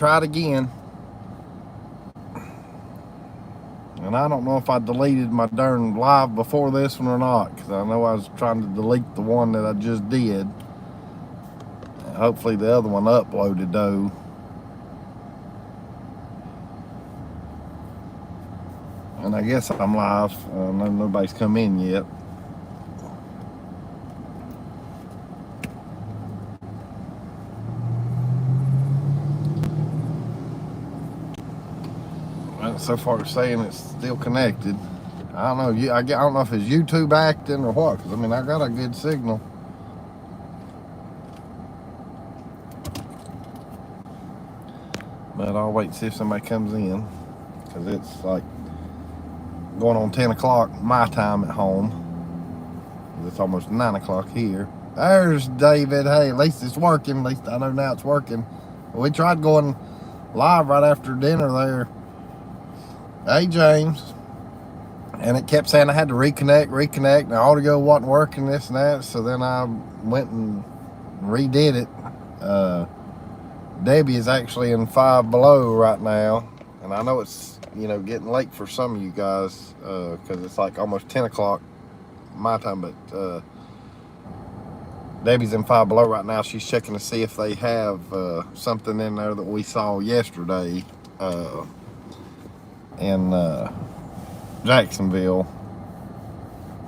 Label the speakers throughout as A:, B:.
A: try it again. And I don't know if I deleted my darn live before this one or not, because I know I was trying to delete the one that I just did. Hopefully the other one uploaded though. And I guess I'm live. Nobody's come in yet. So far it's saying it's still connected. I don't know. I don't know if it's YouTube acting or what, because I mean I got a good signal. But I'll wait and see if somebody comes in, because it's like going on 10 o'clock my time at home. It's almost 9 o'clock here. There's David. Hey, at least it's working. At least I know now it's working. We tried going live right after dinner there. Hey, James. And it kept saying I had to reconnect. And the audio wasn't working, this and that. So then I went and redid it. Debbie is actually in Five Below right now. And I know it's, getting late for some of you guys, because it's like almost 10 o'clock my time. But Debbie's in Five Below right now. She's checking to see if they have something in there that we saw yesterday in Jacksonville,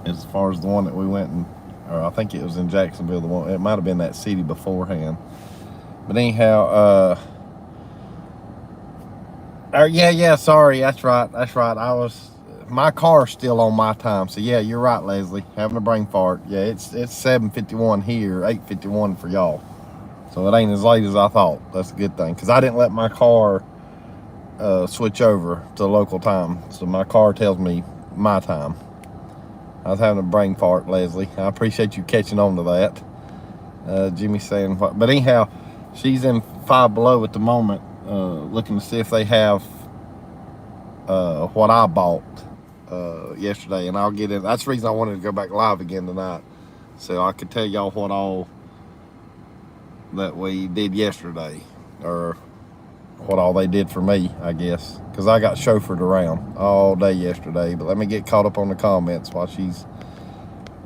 A: as far as the one that we went and, or I think it was in Jacksonville, the one, it might have been that city beforehand. But anyhow, yeah, sorry, that's right. My car's still on my time, so yeah, you're right, Leslie, having a brain fart. Yeah, it's 7:51 here, 8:51 for y'all, so it ain't as late as I thought. That's a good thing, because I didn't let my car switch over to local time, so my car tells me my time. I was having a brain fart, Leslie. I appreciate you catching on to that. Jimmy saying what, but anyhow, she's in Five Below at the moment, looking to see if they have what I bought yesterday, and I'll get in. That's the reason I wanted to go back live again tonight, so I could tell y'all what all that we did yesterday, or what all they did for me, I guess, because I got chauffeured around all day yesterday. But let me get caught up on the comments while she's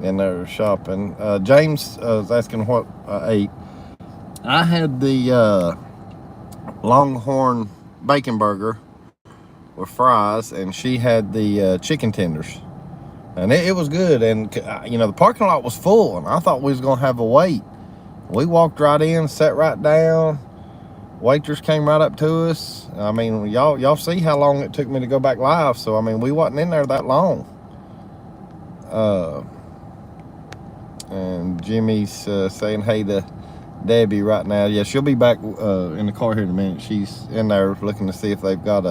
A: in there shopping. James was asking what I ate. I had the Longhorn bacon burger with fries, and she had the chicken tenders, and it was good. And the parking lot was full, and I thought we was gonna have a wait. We walked right in, sat right down. Waitress came right up to us. I mean, y'all see how long it took me to go back live, so I mean, we wasn't in there that long. And Jimmy's saying hey to Debbie right now. Yeah, she'll be back in the car here in a minute. She's in there looking to see if they've got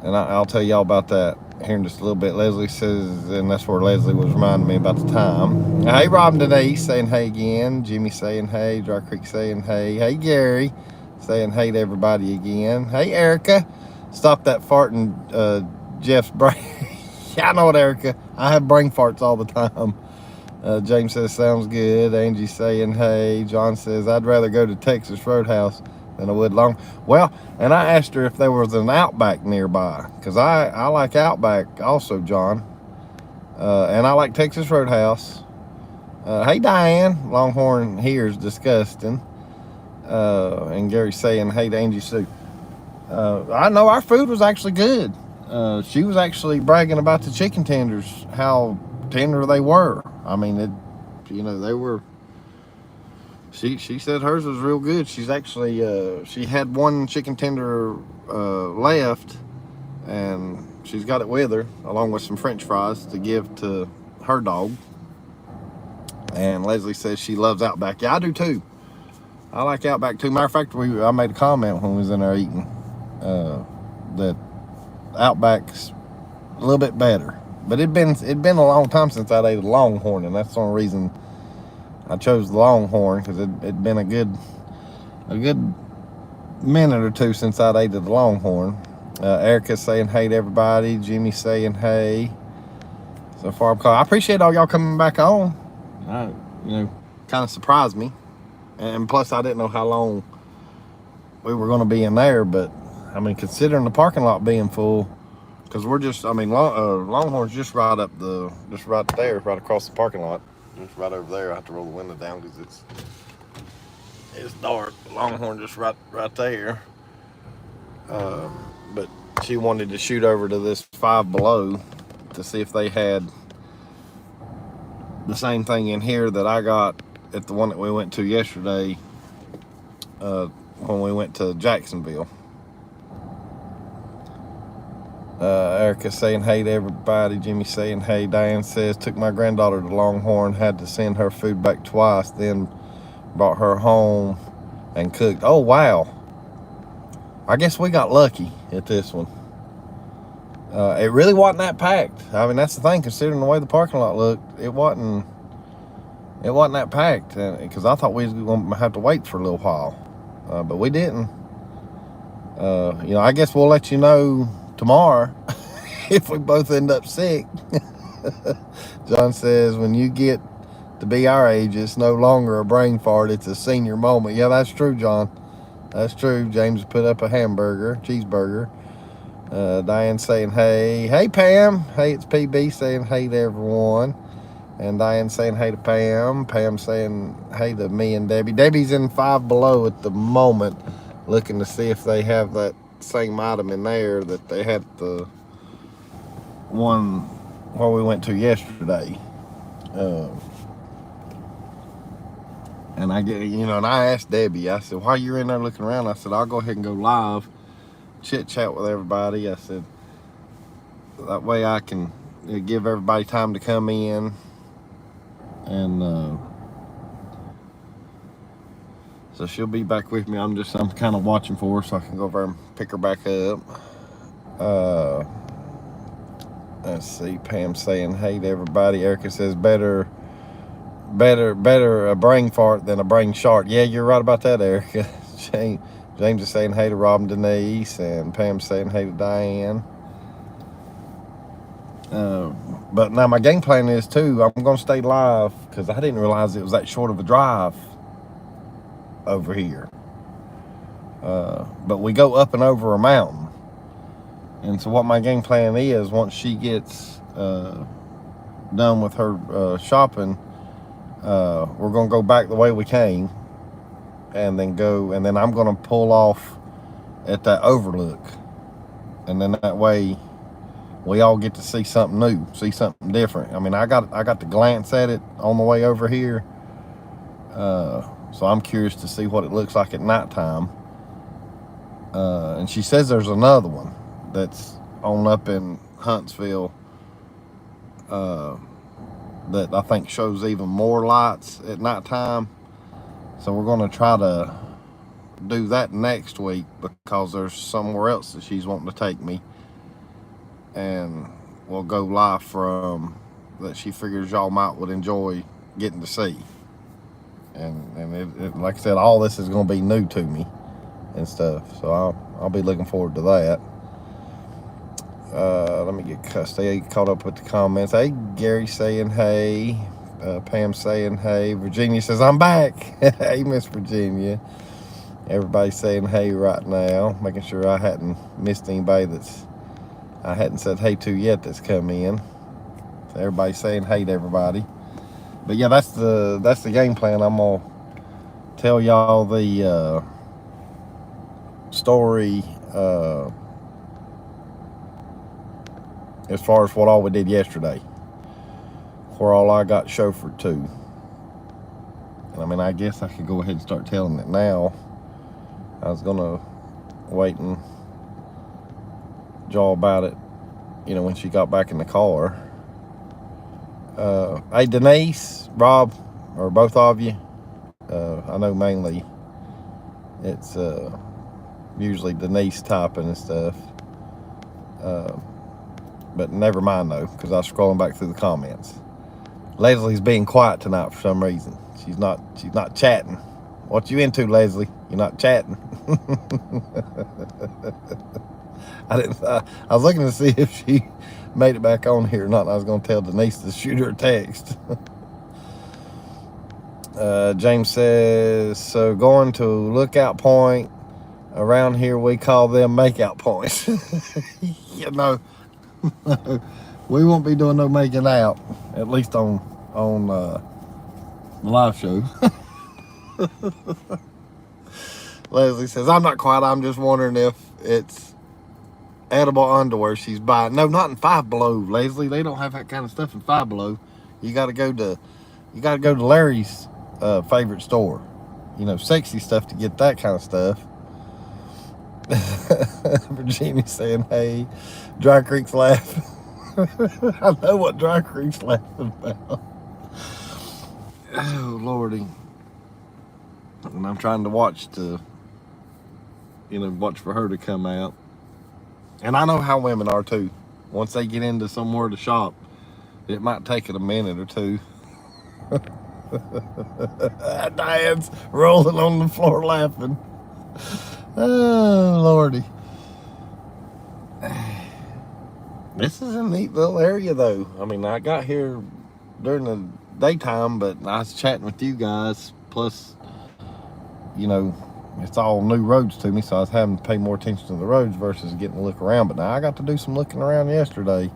A: and I'll tell y'all about that here in just a little bit. Leslie says, and that's where Leslie was reminding me about the time. Hey, Rob Denise saying hey again. Jimmy saying hey. Dry Creek saying hey. Hey, Gary saying hey to everybody again. Hey, Erica. Stop that farting, Jeff's brain. I know it, Erica. I have brain farts all the time. James says sounds good. Angie saying hey. John says I'd rather go to Texas Roadhouse than I would Well, and I asked her if there was an Outback nearby, because I like Outback also, John, and I like Texas Roadhouse. Hey, Diane, Longhorn here is disgusting, and Gary saying hey to Angie Sue. I know our food was actually good. She was actually bragging about the chicken tenders, how tender they were. I mean, they were. She said hers was real good. She's actually she had one chicken tender left, and she's got it with her along with some French fries to give to her dog. And Leslie says she loves Outback. Yeah, I do too. I like Outback too. Matter of fact, I made a comment when we was in there eating that Outback's a little bit better. But it'd been a long time since I ate a Longhorn, and that's the only reason I chose the Longhorn, because it'd been a good minute or two since I'd ate the Longhorn. Erica's saying hey to everybody. Jimmy saying hey. So far, I appreciate all y'all coming back on. Kind of surprised me, and plus I didn't know how long we were going to be in there, but I mean, considering the parking lot being full, because we're just, I mean, Longhorn's just right there, right across the parking lot. It's right over there. I have to roll the window down because it's dark. Longhorn just right there. But she wanted to shoot over to this Five Below to see if they had the same thing in here that I got at the one that we went to yesterday when we went to Jacksonville. Erica saying hey to everybody. Jimmy saying hey. Diane says took my granddaughter to Longhorn, had to send her food back twice, then brought her home and cooked. Oh wow, I guess we got lucky at this one. It really wasn't that packed. I mean, that's the thing, considering the way the parking lot looked, it wasn't that packed, because I thought we was going to have to wait for a little while, but we didn't. You know, I guess we'll let you know tomorrow if we both end up sick. John says, when you get to be our age, it's no longer a brain fart, it's a senior moment. Yeah, that's true, John. That's true. James put up a cheeseburger. Diane saying hey. Hey, Pam. Hey, it's PB saying hey to everyone. And Diane saying hey to Pam. Pam saying hey to me and Debbie. Debbie's in Five Below at the moment, looking to see if they have that same item in there that they had the one where we went to yesterday. And I asked Debbie, I said, while you're in there looking around, I said, I'll go ahead and go live, chit chat with everybody. I said, that way I can give everybody time to come in. And so she'll be back with me. I'm kind of watching for her so I can go over and pick her back up. Let's see, Pam saying hey to everybody. Erica says better a brain fart than a brain shart. Yeah, you're right about that, Erica. James is saying hey to Rob and Denise, and Pam saying hey to Diane. But now my game plan is too, I'm going to stay live because I didn't realize it was that short of a drive over here. But we go up and over a mountain. And so what my game plan is, once she gets done with her shopping, we're going to go back the way we came and then I'm going to pull off at that overlook. And then that way we all get to see something new, see something different. I mean, I got to glance at it on the way over here. So I'm curious to see what it looks like at nighttime. And she says there's another one that's on up in Huntsville that I think shows even more lights at nighttime. So we're going to try to do that next week because there's somewhere else that she's wanting to take me. And we'll go live from that she figures y'all would enjoy getting to see. And like I said, all this is going to be new to me and stuff. So I'll be looking forward to that. Let me stay caught up with the comments. Hey, Gary saying hey. Pam saying hey. Virginia says I'm back. Hey, Miss Virginia. Everybody saying hey right now. Making sure I hadn't missed anybody I hadn't said hey to yet that's come in. So everybody's saying hey to everybody. But yeah, that's the game plan. I'm gonna tell y'all the story as far as what all we did yesterday, where all I got chauffeured to. And I mean, I guess I could go ahead and start telling it now. I was gonna wait and jaw about it, when she got back in the car. Hey, Denise, Rob, or both of you. I know mainly it's usually Denise typing and stuff. But never mind though, because I was scrolling back through the comments. Leslie's being quiet tonight for some reason. She's not chatting. What you into, Leslie? You're not chatting. I was looking to see if she made it back on here or not. I was going to tell Denise to shoot her a text. James says, so going to Lookout Point Around here, we call them makeout points. You know, we won't be doing no making out, at least on the live show. Leslie says, I'm not quite. I'm just wondering if it's edible underwear she's buying. No, not in Five Below, Leslie. They don't have that kind of stuff in Five Below. You got to go to Larry's favorite store. You know, sexy stuff to get that kind of stuff. Virginia saying, hey, Dry Creek's laughing. I know what Dry Creek's laughing about. Oh, Lordy. And I'm trying to watch for her to come out. And I know how women are too. Once they get into somewhere to shop, it might take it a minute or two. Diane's rolling on the floor laughing. Oh, Lordy. This is a neat little area, though. I mean, I got here during the daytime, but I was chatting with you guys. Plus, you know, it's all new roads to me, so I was having to pay more attention to the roads versus getting to look around. But now I got to do some looking around yesterday.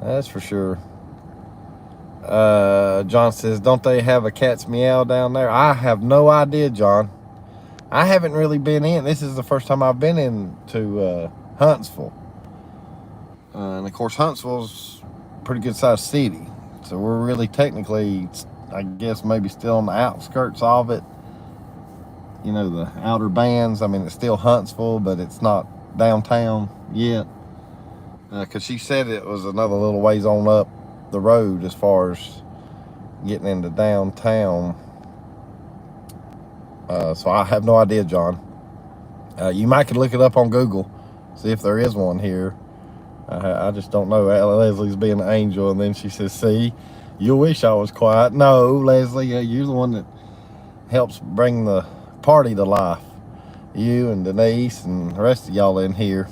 A: That's for sure. John says, don't they have a cat's meow down there? I have no idea, John. I haven't really been in. This is the first time I've been into Huntsville. And of course, Huntsville's a pretty good sized city. So we're really technically, I guess, maybe still on the outskirts of it. You know, the outer bands. I mean, it's still Huntsville, but it's not downtown yet. Because she said it was another little ways on up the road as far as getting into downtown. So I have no idea, John. You might could look it up on Google, see if there is one here. I just don't know. Leslie's being an angel, and then she says, see, you wish I was quiet. No, Leslie, you're the one that helps bring the party to life. You and Denise and the rest of y'all in here.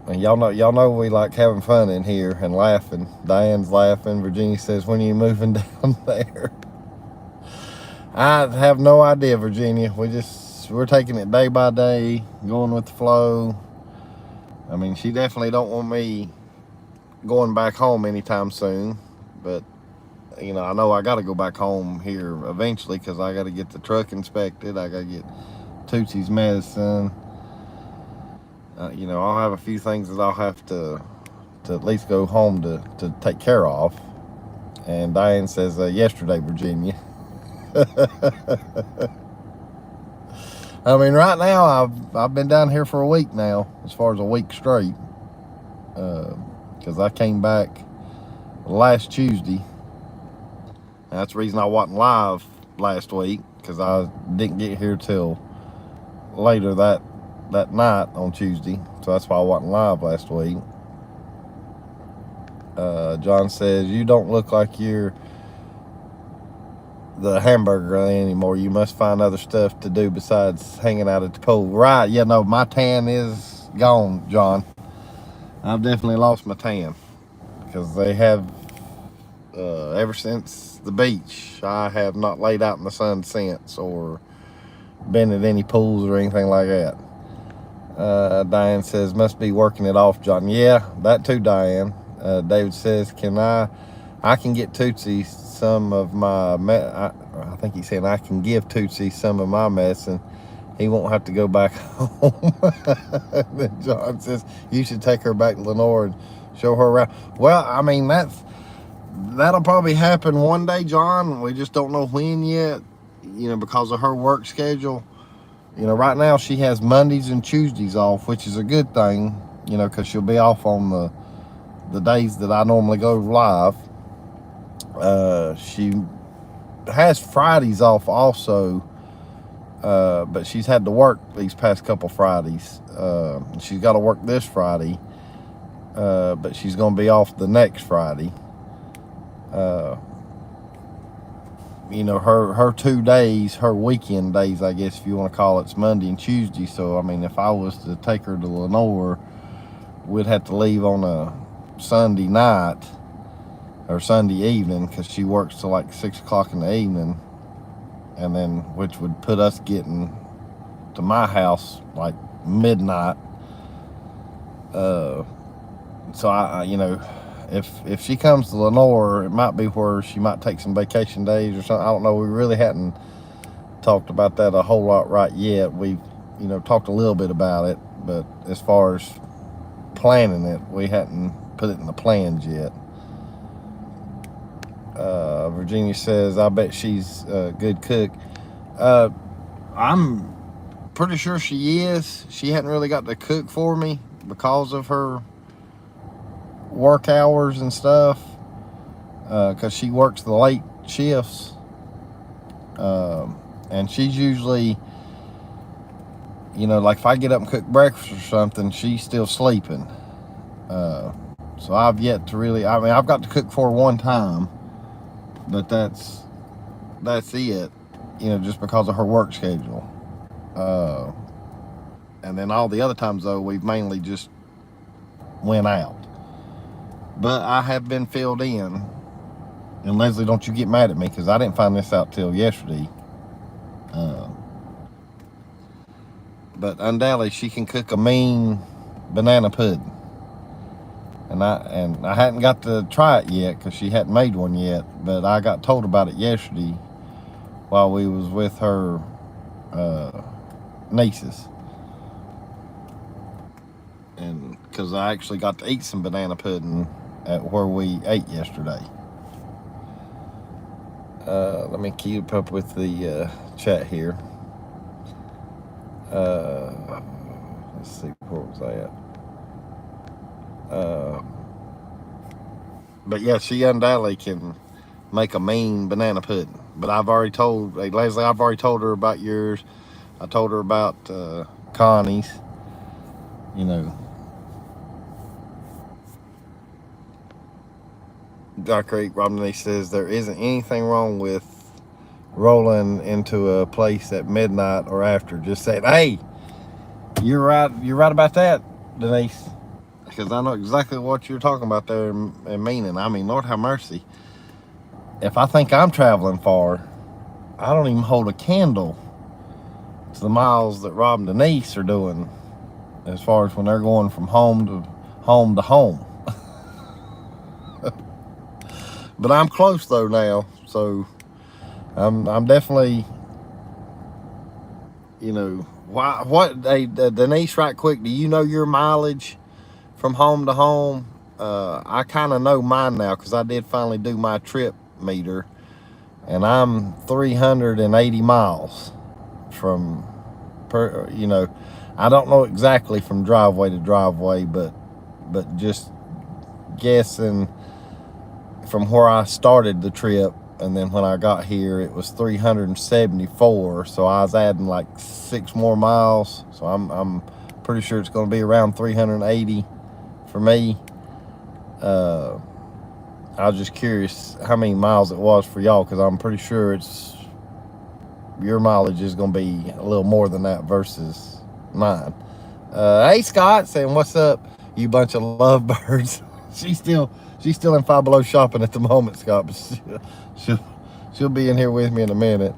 A: And y'all know we like having fun in here and laughing. Diane's laughing. Virginia says, when are you moving down there? I have no idea, Virginia. We're taking it day by day, going with the flow. I mean, she definitely don't want me going back home anytime soon. But, you know I got to go back home here eventually because I got to get the truck inspected. I got to get Tootsie's medicine. I'll have a few things that I'll have to at least go home to take care of. And Diane says, yesterday, Virginia. I mean, right now, I've been down here for a week now, as far as a week straight. Because I came back last Tuesday. And that's the reason I wasn't live last week, because I didn't get here till later that night on Tuesday. So that's why I wasn't live last week. John says, you don't look like you're the hamburger anymore. You must find other stuff to do besides hanging out at the pool. Right, yeah, no, my tan is gone, John. I've definitely lost my tan. Because they have, ever since the beach, I have not laid out in the sun since or been at any pools or anything like that. Diane says, must be working it off, John. Yeah, that too, Diane. David says, I can get Tootsie some of my, I think he's saying I can give Tootsie some of my medicine. He won't have to go back home. Then John says, you should take her back to Lenore and show her around. Well, I mean, that'll probably happen one day, John. We just don't know when yet, because of her work schedule. Right now she has Mondays and Tuesdays off, which is a good thing, because she'll be off on the days that I normally go live. She has Fridays off also, but she's had to work these past couple Fridays. She's got to work this Friday, but she's going to be off the next Friday. Her 2 days, her weekend days, I guess, if you want to call it, it's Monday and Tuesday. So, I mean, if I was to take her to Lenore, we'd have to leave on a Sunday night or Sunday evening because she works till like 6 o'clock in the evening. And then, which would put us getting to my house like midnight. So I you know, if she comes to Lenoir, it might be where she might take some vacation days or something. I don't know. We really hadn't talked about that a whole lot right yet. We've, you know, talked a little bit about it, but as far as planning it, we hadn't put it in the plans yet. Virginia says, I bet she's a good cook. I'm pretty sure she is. She hadn't really got to cook for me because of her work hours and stuff, because she works the late shifts, and she's usually, you know, like if I get up and cook breakfast or something, she's still sleeping. So I've yet to really, I mean, I've got to cook for her one time, but that's it, you know, just because of her work schedule. And then all the other times though, we've mainly just went out. But I have been filled in. And Leslie, don't you get mad at me, because I didn't find this out till yesterday. But undoubtedly, she can cook a mean banana pudding. And I hadn't got to try it yet, because she hadn't made one yet. But I got told about it yesterday while we was with her nieces. And because I actually got to eat some banana pudding at where we ate yesterday. Let me keep up with the chat here. Let's see, where was I at? But yeah, she undoubtedly can make a mean banana pudding. But I've already told, hey, Leslie, I've already told her about yours. I told her about Connie's, you know. Doc Creek, Robin Lee says there isn't anything wrong with rolling into a place at midnight or after. Just saying, hey, you're right about that, Denise. Because I know exactly what you're talking about there and meaning. I mean, Lord have mercy. If I think I'm traveling far, I don't even hold a candle to the miles that Rob and Denise are doing, as far as when they're going from home to home. But I'm close though now, so I'm definitely, you know, hey, Denise, right quick, do you know your mileage from home to home? I kind of know mine now, because I did finally do my trip meter, and I'm 380 miles from, you know, I don't know exactly from driveway to driveway, but just guessing from where I started the trip, and then when I got here, it was 374. So I was adding like 6 more miles. So I'm pretty sure it's going to be around 380 for me. I was just curious how many miles it was for y'all, because I'm pretty sure your mileage is going to be a little more than that versus mine. Hey, Scott, saying what's up, you bunch of lovebirds. She's still in Five Below shopping at the moment, Scott, but she'll be in here with me in a minute.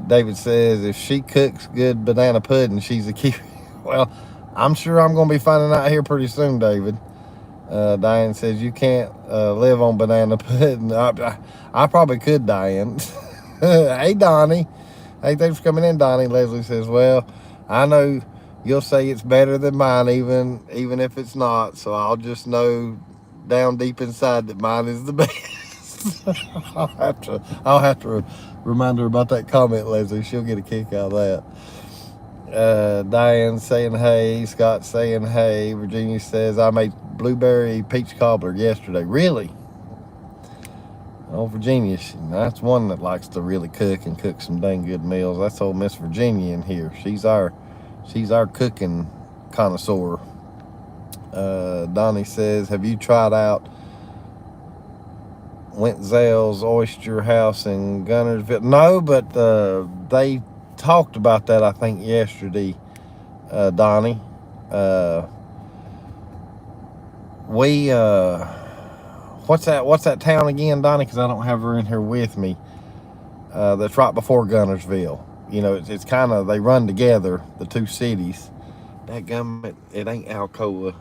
A: David says, if she cooks good banana pudding, she's a keeper. Well, I'm sure I'm going to be finding out here pretty soon, David. Diane says, you can't live on banana pudding. I probably could, Diane. Hey, Donnie. Hey, thanks for coming in, Donnie. Leslie says, well, I know you'll say it's better than mine, even if it's not, so I'll just know down deep inside that mine is the best. I'll have to remind her about that comment, Leslie. She'll get a kick out of that. Diane saying hey, Scott saying hey, Virginia says I made blueberry peach cobbler yesterday. Really? Oh, Virginia, that's one that likes to really cook and cook some dang good meals. That's old Miss Virginia in here. She's our cooking connoisseur. Donnie says, have you tried out Wintzell's Oyster House in Gunnersville? No, but they talked about that, I think, yesterday, Donnie. What's that town again, Donnie? Because I don't have her in here with me. That's right before Gunnersville. you know, it's kind of, they run together, the two cities. That gummit, it ain't Alcoa.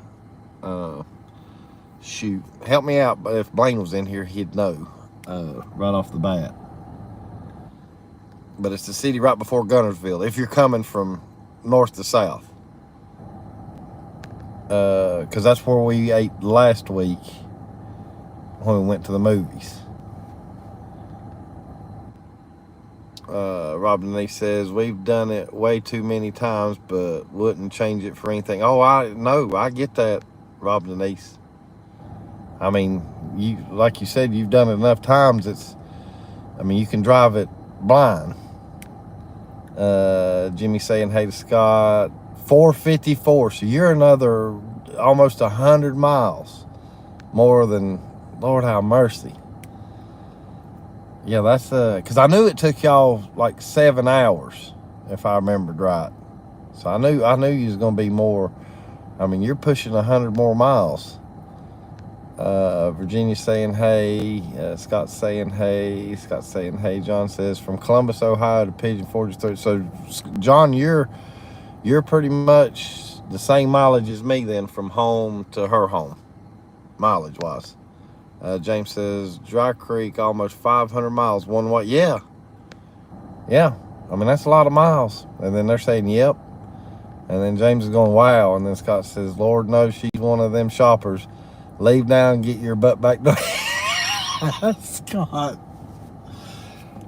A: Shoot, help me out. But if Blaine was in here, he'd know right off the bat. But it's the city right before Guntersville. If you're coming from north to south, because that's where we ate last week when we went to the movies. Rob Denise says, we've done it way too many times, but wouldn't change it for anything. Oh, I know, I get that, Rob Denise. I mean, you, like you said, you've done it enough times. I mean, you can drive it blind. Jimmy saying, hey to Scott, 454. So you're another almost 100 miles more than, Lord have mercy. Yeah, that's because I knew it took y'all like 7 hours, if I remembered right. So I knew you was gonna be more. I mean, you're pushing 100 more miles. Virginia saying hey. Scott saying hey. Scott saying hey. John says from Columbus, Ohio to Pigeon Forge. So John, you're pretty much the same mileage as me then, from home to her home, mileage wise. James says, Dry Creek, almost 500 miles one way. Yeah. I mean, that's a lot of miles. And then they're saying, yep. And then James is going, wow. And then Scott says, Lord knows she's one of them shoppers. Leave now and get your butt back down. Scott.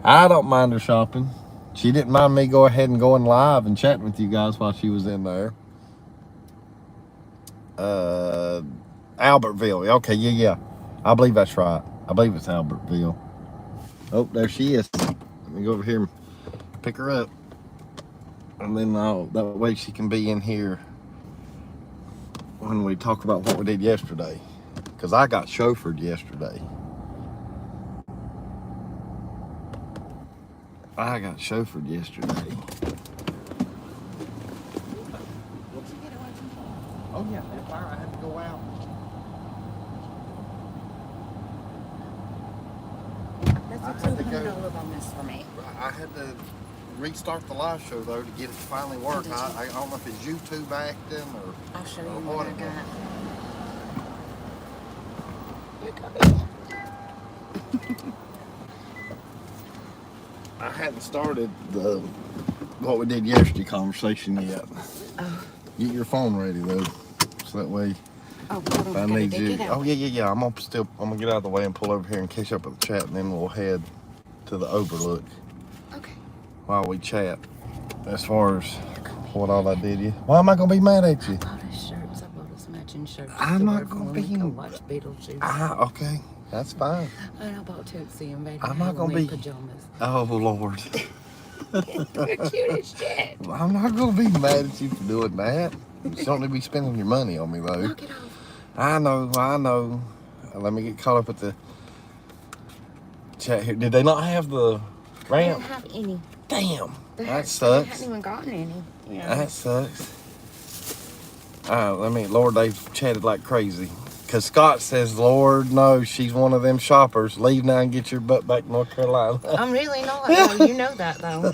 A: I don't mind her shopping. She didn't mind me go ahead and going live and chatting with you guys while she was in there. Albertville. Okay, yeah. I believe that's right. I believe it's Albertville. Oh, there she is. Let me go over here and pick her up. And then that way she can be in here when we talk about what we did yesterday. Because I got chauffeured yesterday. Oh, yeah, that fire, I had to go out.
B: That's a $200 bonus for me.
A: I had to restart the live show though to get it to finally work. I don't know if it's YouTube acting or.
B: I'll show you what I got.
A: I hadn't started the what we did yesterday conversation yet.
B: Oh.
A: Get your phone ready though, so that way.
B: Oh, hold on,
A: if I need you. Oh yeah. I'm gonna get out of the way and pull over here and catch up with the chat, and then we'll head to the overlook.
B: Okay.
A: While we chat, as far as what all I did you. Why am I gonna be mad at you?
B: I bought us shirts. I bought us matching shirts.
A: I'm not gonna be.
B: Watch Beetlejuice.
A: Okay, that's fine.
B: And I bought Tootsie and Baby
A: I'm not gonna be
B: pajamas.
A: Oh Lord.
B: They're cute as shit.
A: Well, I'm not gonna be mad at you for doing that. You don't need to be spending your money on me though.
B: Knock it off.
A: I know. Let me get caught up with the chat here. Did they not have the ramp?
B: They didn't have any.
A: Damn. That
B: They
A: sucks.
B: hadn't even gotten any. Yeah.
A: That sucks. Lord, they've chatted like crazy. Because Scott says, Lord knows she's one of them shoppers. Leave now and get your butt back to North Carolina.
B: I'm really not. No, you know that, though.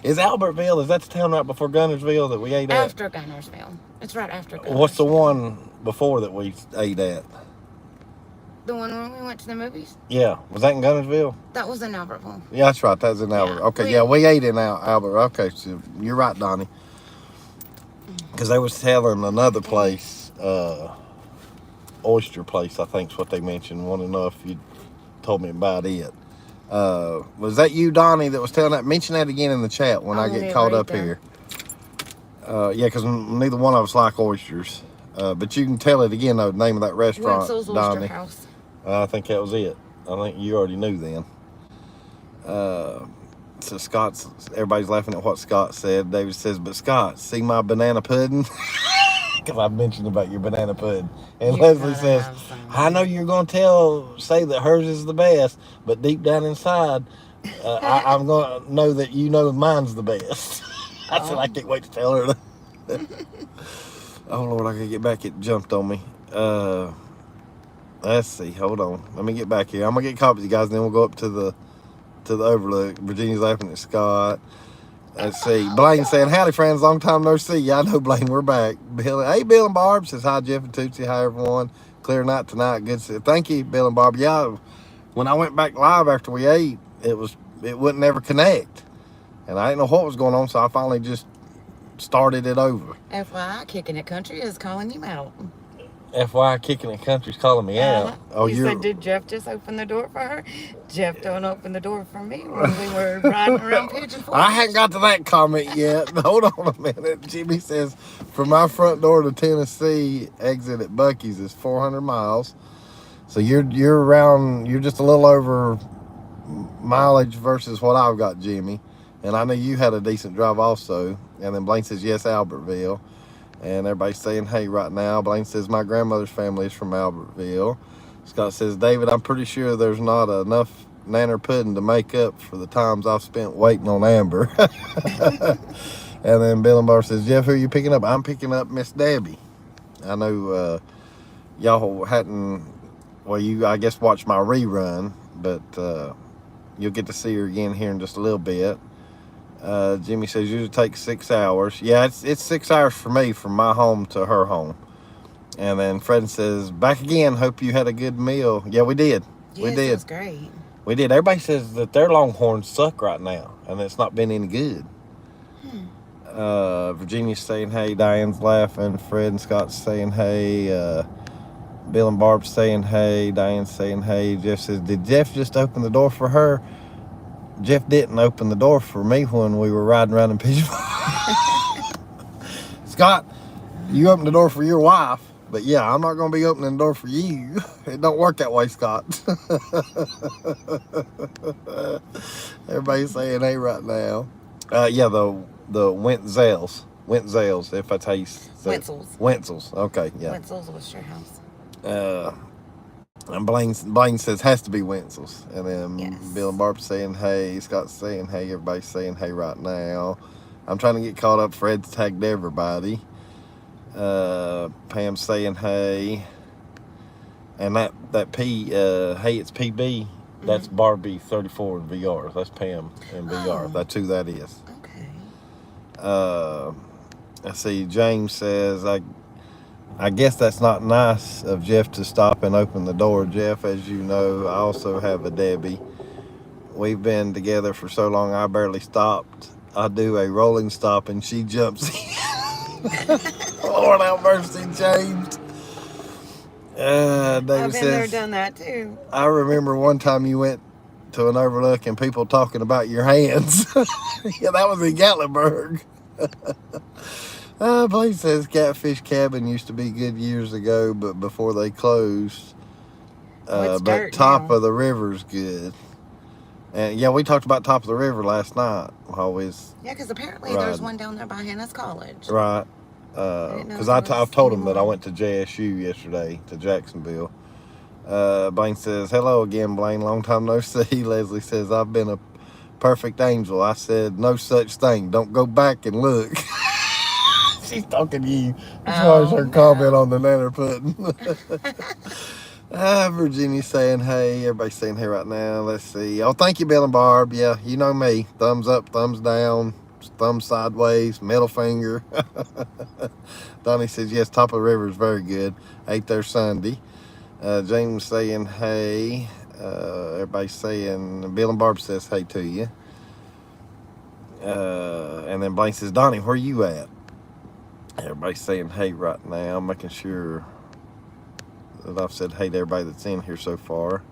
A: Is Albertville, is that the town right before Guntersville that we ate at?
B: After Guntersville. It's right after Guntersville.
A: What's the one before that we ate at?
B: The one when we went to the movies?
A: Yeah. Was that in Guntersville?
B: That was in Albertville.
A: Yeah, that's right. That was in Albert. Okay, we ate in Albert. Okay, so you're right, Donnie. Because they was telling another place, oyster place, I think is what they mentioned. Want to know if you told me about it. Was that you, Donnie, that was telling that? Mention that again in the chat when I get caught up here. Yeah, because neither one of us like oysters. But you can tell it again, though, the name of that restaurant,
B: Wenzel's
A: Donnie.
B: Oyster House.
A: I think that was it. I think you already knew then. So everybody's laughing at what Scott said. David says, but Scott, see my banana pudding? Because I mentioned about your banana pudding. And Leslie says, I know you're going to say that hers is the best, but deep down inside, I'm going to know that you know mine's the best. I said, I can't wait to tell her. Oh, Lord, I got to get back. It jumped on me. Let's see. Hold on. Let me get back here. I'm going to get caught with you guys, and then we'll go up to the overlook. Virginia's laughing at Scott. Let's see. Blaine saying, howdy, friends. Long time no see. Yeah, I know, Blaine. We're back. Hey, Bill and Barb says, hi, Jeff and Tootsie. Hi, everyone. Clear night tonight. Good. Thank you, Bill and Barb. Yeah, when I went back live after we ate, it wouldn't ever connect. And I didn't know what was going on, so I finally just started it over.
B: FYI, Kicking It Country is calling you out.
A: FYI, Kicking It Country's calling me out. Oh,
B: you said, did Jeff just open the door for her? Jeff don't open the door for me when we were riding around Pigeon Forge.
A: I hadn't got to that comment yet. Hold on a minute. Jimmy says, from my front door to Tennessee, exit at Buc-ee's is 400 miles. So you're just a little over mileage versus what I've got, Jimmy. And I know you had a decent drive also. And then Blaine says, yes, Albertville. And everybody's saying, hey, right now. Blaine says, my grandmother's family is from Albertville. Scott says, David, I'm pretty sure there's not enough nanner pudding to make up for the times I've spent waiting on Amber. And then Bill and Barb says, Jeff, who are you picking up? I'm picking up Miss Debbie. I know y'all hadn't, well, you, I guess, watched my rerun, but you'll get to see her again here in just a little bit. Jimmy says usually takes 6 hours. Yeah, it's 6 hours for me from my home to her home. And then Fred says, back again. Hope you had a good meal. Yeah, we did.
B: Yes,
A: we did.
B: It was great.
A: We did. Everybody says that their Longhorns suck right now, and it's not been any good. Virginia's saying hey. Diane's laughing. Fred and Scott's saying hey. Bill and Barb saying hey. Diane's saying hey. Jeff says, did Jeff just open the door for her? Jeff didn't open the door for me when we were riding around in Pigeon Forge. Scott, you opened the door for your wife, but yeah, I'm not going to be opening the door for you. It don't work that way, Scott. Everybody's saying hey right now. Yeah, the Wentzels, if that's how you say it. Wentzels, okay, yeah.
B: Wentzels was your house.
A: And Blaine says has to be Wentzels. And then
B: yes.
A: Bill and Barb saying hey. Scott's saying hey. Everybody's saying hey right now. I'm trying to get caught up. Fred's tagged everybody. Pam's saying hey. And that hey, it's PB. That's Barbie 34 in VR. That's Pam in VR. Oh. That's who that is.
B: Okay.
A: I see James says I guess that's not nice of Jeff to stop and open the door. Jeff, as you know, I also have a Debbie. We've been together for so long, I barely stopped. I do a rolling stop and she jumps in. Lord have mercy, James. David
B: I've been
A: says,
B: there, done that too.
A: I remember one time you went to an overlook and people talking about your hands. Yeah, that was in Gatlinburg. Blaine says Catfish Cabin used to be good years ago, but before they closed. But Top of the River's good. And yeah, we talked about Top of the River last night. Always.
B: Yeah, because apparently there's one down there by Hannah's College.
A: Right. Because I've told him that I went to JSU yesterday, to Jacksonville. Blaine says, hello again, Blaine. Long time no see. Leslie says, I've been a perfect angel. I said, no such thing. Don't go back and look. She's talking to you as far as her comment on the nanner pudding. Virginia's saying hey. Everybody's saying hey right now. Let's see. Oh, thank you, Bill and Barb. Yeah, you know me. Thumbs up, thumbs down, thumb sideways, middle finger. Donnie says, yes, Top of the River is very good. Ate there Sunday. James saying hey. Everybody's saying, Bill and Barb says hey to you. And then Blaine says, Donnie, where you at? Everybody's saying hey right now. I'm making sure that I've said hey to everybody that's in here so far.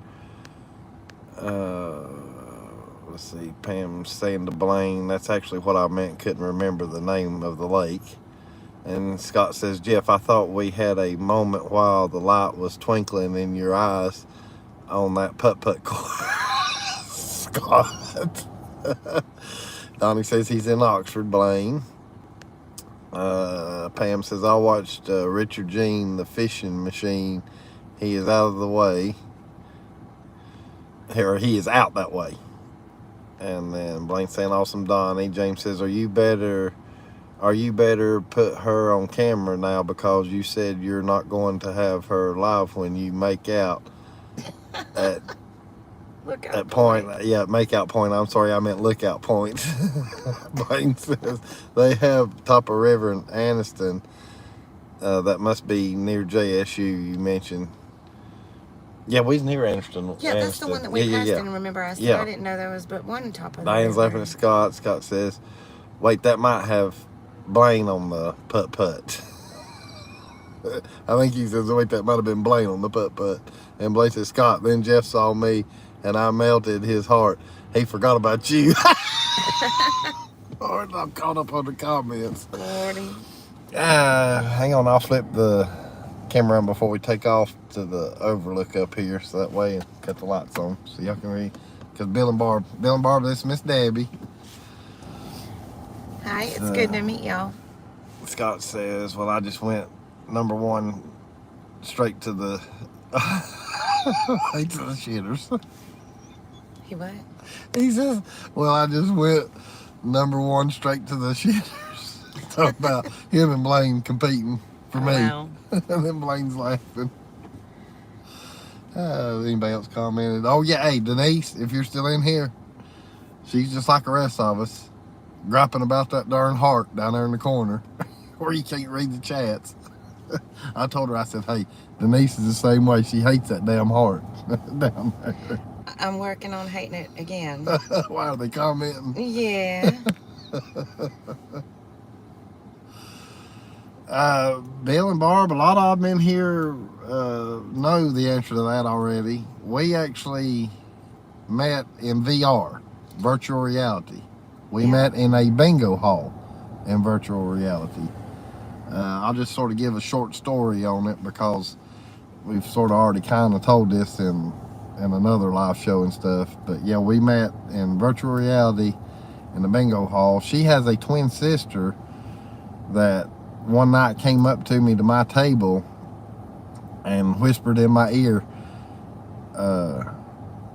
A: Let's see. Pam's saying to Blaine, that's actually what I meant. Couldn't remember the name of the lake. And Scott says, Jeff, I thought we had a moment while the light was twinkling in your eyes on that putt-putt course. Scott. Donnie says he's in Oxford, Blaine. Pam says, I watched Richard Jean, the fishing machine. He is out of the way. Or he is out that way. And then Blaine saying, awesome, Donnie. James says, are you better put her on camera now because you said you're not going to have her live when you make out at
B: Lookout
A: At point, yeah, Makeout Point. I'm sorry, I meant Lookout Point. Blaine says they have top of river in Anniston. That must be near JSU. You mentioned. Yeah, we was near Anniston.
B: Yeah, that's the one that we passed. And remember, I said I didn't know there was but one top of the
A: Diane's
B: river.
A: laughing at Scott. Scott says, "Wait, that might have Blaine on the putt putt." I think he says, "Wait, that might have been Blaine on the putt putt." And Blaine says, "Scott." Then Jeff saw me, and I melted his heart. He forgot about you. Lord, I'm caught up on the comments.
B: Lordy.
A: Hang on, I'll flip the camera on before we take off to the overlook up here, so that way cut the lights on so y'all can read. Because Bill and Barb, this is Miss Debbie.
B: Hi, it's good to meet y'all.
A: Scott says, "Well, I just went number one straight to the to the shitters."
B: He what?
A: He says, "Well, I just went number one straight to the shitters." Talking about him and Blaine competing for me.
B: Wow.
A: And then Blaine's laughing. Anybody else commented? Oh, yeah. Hey, Denise, if you're still in here, she's just like the rest of us, griping about that darn heart down there in the corner where you can't read the chats. I told her, I said, "Hey, Denise is the same way. She hates that damn heart down there."
B: I'm working on hating it again.
A: Why are they commenting?
B: Yeah.
A: Bill and Barb, a lot of them in here know the answer to that already. We actually met in VR, virtual reality. We met in a bingo hall in virtual reality. I'll just sort of give a short story on it because we've sort of already kind of told this in another live show and stuff. But yeah, we met in virtual reality in the bingo hall. She has a twin sister that one night came up to me to my table and whispered in my ear,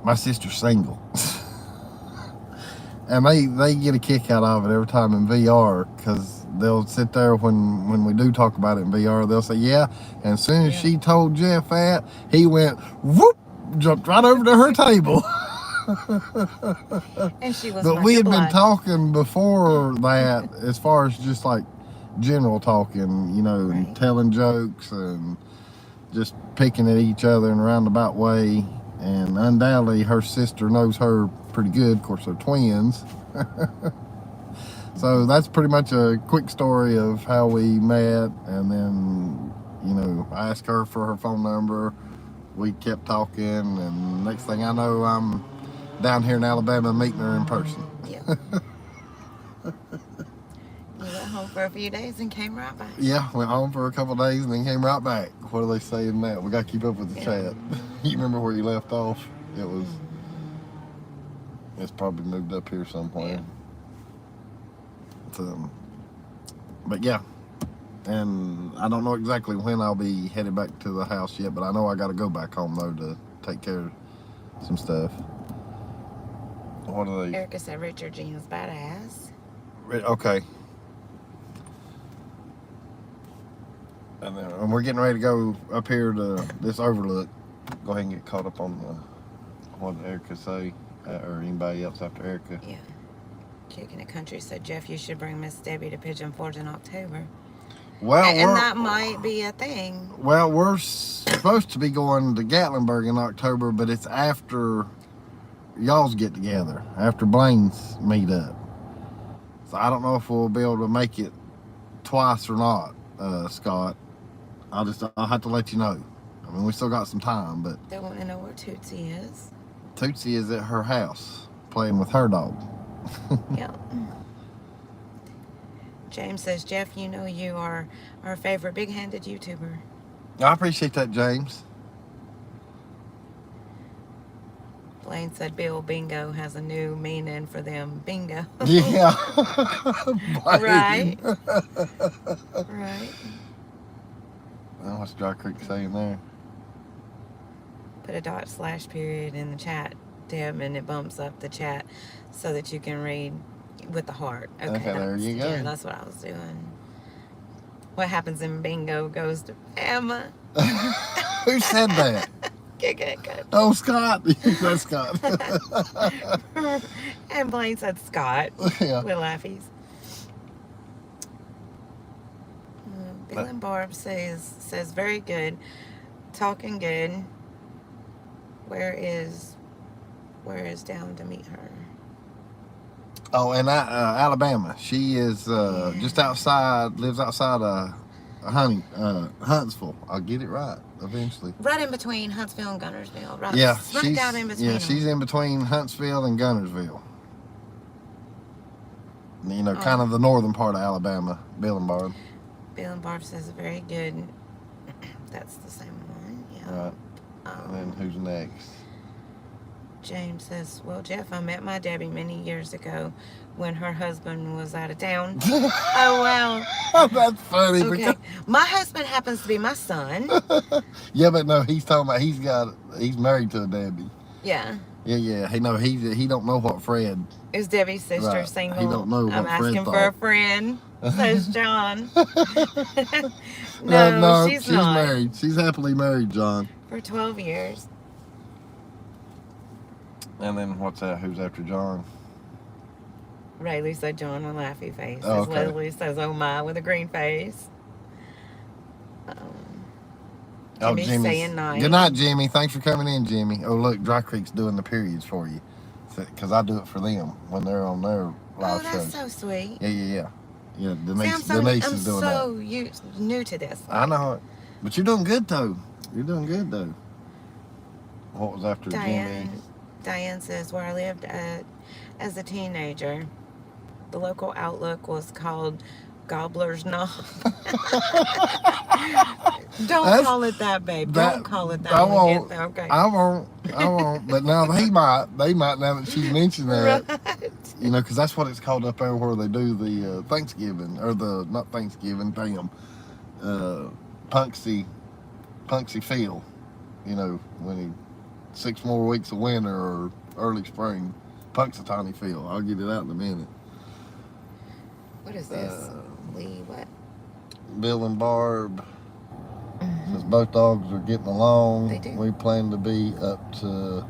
A: "My sister's single." And they get a kick out of it every time in VR, because they'll sit there when we do talk about it in VR, they'll say, "Yeah." And as soon as she told Jeff that, he went whoop, jumped right over to her table.
B: And she was.
A: But we had been talking before that, as far as just like general talking, you know, and telling jokes and just picking at each other in a roundabout way. And undoubtedly her sister knows her pretty good. Of course, they're twins. So that's pretty much a quick story of how we met. And then, you know, I asked her for her phone number. We kept talking, and next thing I know, I'm down here in Alabama meeting her in person.
B: Yeah. You went home for a few days and came right back.
A: Yeah, went home for a couple of days and then came right back. What are they saying now? We got to keep up with the chat. You remember where you left off? It was, it's probably moved up here somewhere. Yeah. But yeah, and I don't know exactly when I'll be headed back to the house yet, but I know I got to go back home though to take care of some stuff. What are they?
B: Erica said Richard Jean's badass.
A: Okay. And we're getting ready to go up here to this overlook. Go ahead and get caught up on what Erica say, or anybody else after Erica.
B: Yeah. Chicken and Country said, "Jeff, you should bring Miss Debbie to Pigeon Forge in October."
A: Well,
B: and that might be a thing.
A: Well, we're supposed to be going to Gatlinburg in October, but it's after y'all's get together, after Blaine's meet up. So I don't know if we'll be able to make it twice or not, Scott. I'll have to let you know. I mean, we still got some time, but
B: They want to know where Tootsie is.
A: Tootsie is at her house playing with her dog.
B: Yep. James says, "Jeff, you know you are our favorite big-handed YouTuber."
A: I appreciate that, James.
B: Blaine said, "Bill Bingo has a new meaning for them. Bingo."
A: Yeah.
B: Right. Right.
A: Well, what's Dry Creek saying there?
B: Put a / period in the chat, Deb, and it bumps up the chat so that you can read with the heart. Okay,
A: there you go.
B: Yeah, that's what I was doing. What happens in bingo goes to Emma.
A: Who said that?
B: Good.
A: Oh, Scott. That's Scott.
B: And Blaine said Scott
A: Yeah.
B: with laughies. Bill and Barb says very good, talking good. Where is down to meet her?
A: Oh, and Alabama. She is just outside, lives outside Huntsville. I'll get it right eventually.
B: Right in between Huntsville and Gunnersville. Right,
A: Yeah,
B: smack dab in between.
A: Yeah, she's in between Huntsville and Gunnersville. You know, kind of the northern part of Alabama. Bill and Barb.
B: Bill and Barb says very good. That's the same one. Yeah.
A: Right. And then who's next?
B: James says, well, Jeff, I met my Debbie many years ago when her husband was out of town. Oh, wow.
A: That's funny.
B: Okay. My husband happens to be my son.
A: Yeah, but no, he's talking about he's married to a Debbie.
B: Yeah.
A: Yeah. He don't know what Fred.
B: Is Debbie's sister
A: Right.
B: single?
A: He don't know what
B: I'm
A: Fred
B: asking
A: thought.
B: for a friend, says John. No, she's not.
A: Married. She's happily married, John.
B: For 12 years.
A: And then what's that? Who's after John?
B: Rayleigh said John with a laughy face.
A: Oh, okay.
B: Leslie says, oh my, with a green face. Jimmy's saying night.
A: Good night, Jimmy. Thanks for coming in, Jimmy. Oh, look, Dry Creek's doing the periods for you. Because I do it for them when they're on their live
B: that's
A: shows.
B: so sweet.
A: Yeah. Yeah, Denise,
B: See, I'm
A: Denise is doing that.
B: so new to this.
A: I know it. But you're doing good, though. You're doing good, though. What was after Jimmy?
B: Diane says, where I lived as a teenager, the local outlook was called Gobbler's Knob. Don't call it that, babe. Don't call it that.
A: I won't.
B: Okay.
A: I won't. But now they might now that she's mentioned that.
B: Right.
A: You know, because that's what it's called up there where they do the Thanksgiving, or not Thanksgiving, Punxsy Phil. You know, when 6 more weeks of winter or early spring, Punxsutawney Phil. I'll get it out in a minute.
B: What is this? Lee, what?
A: Bill and Barb. Since both dogs are getting along,
B: They do.
A: we plan to be up to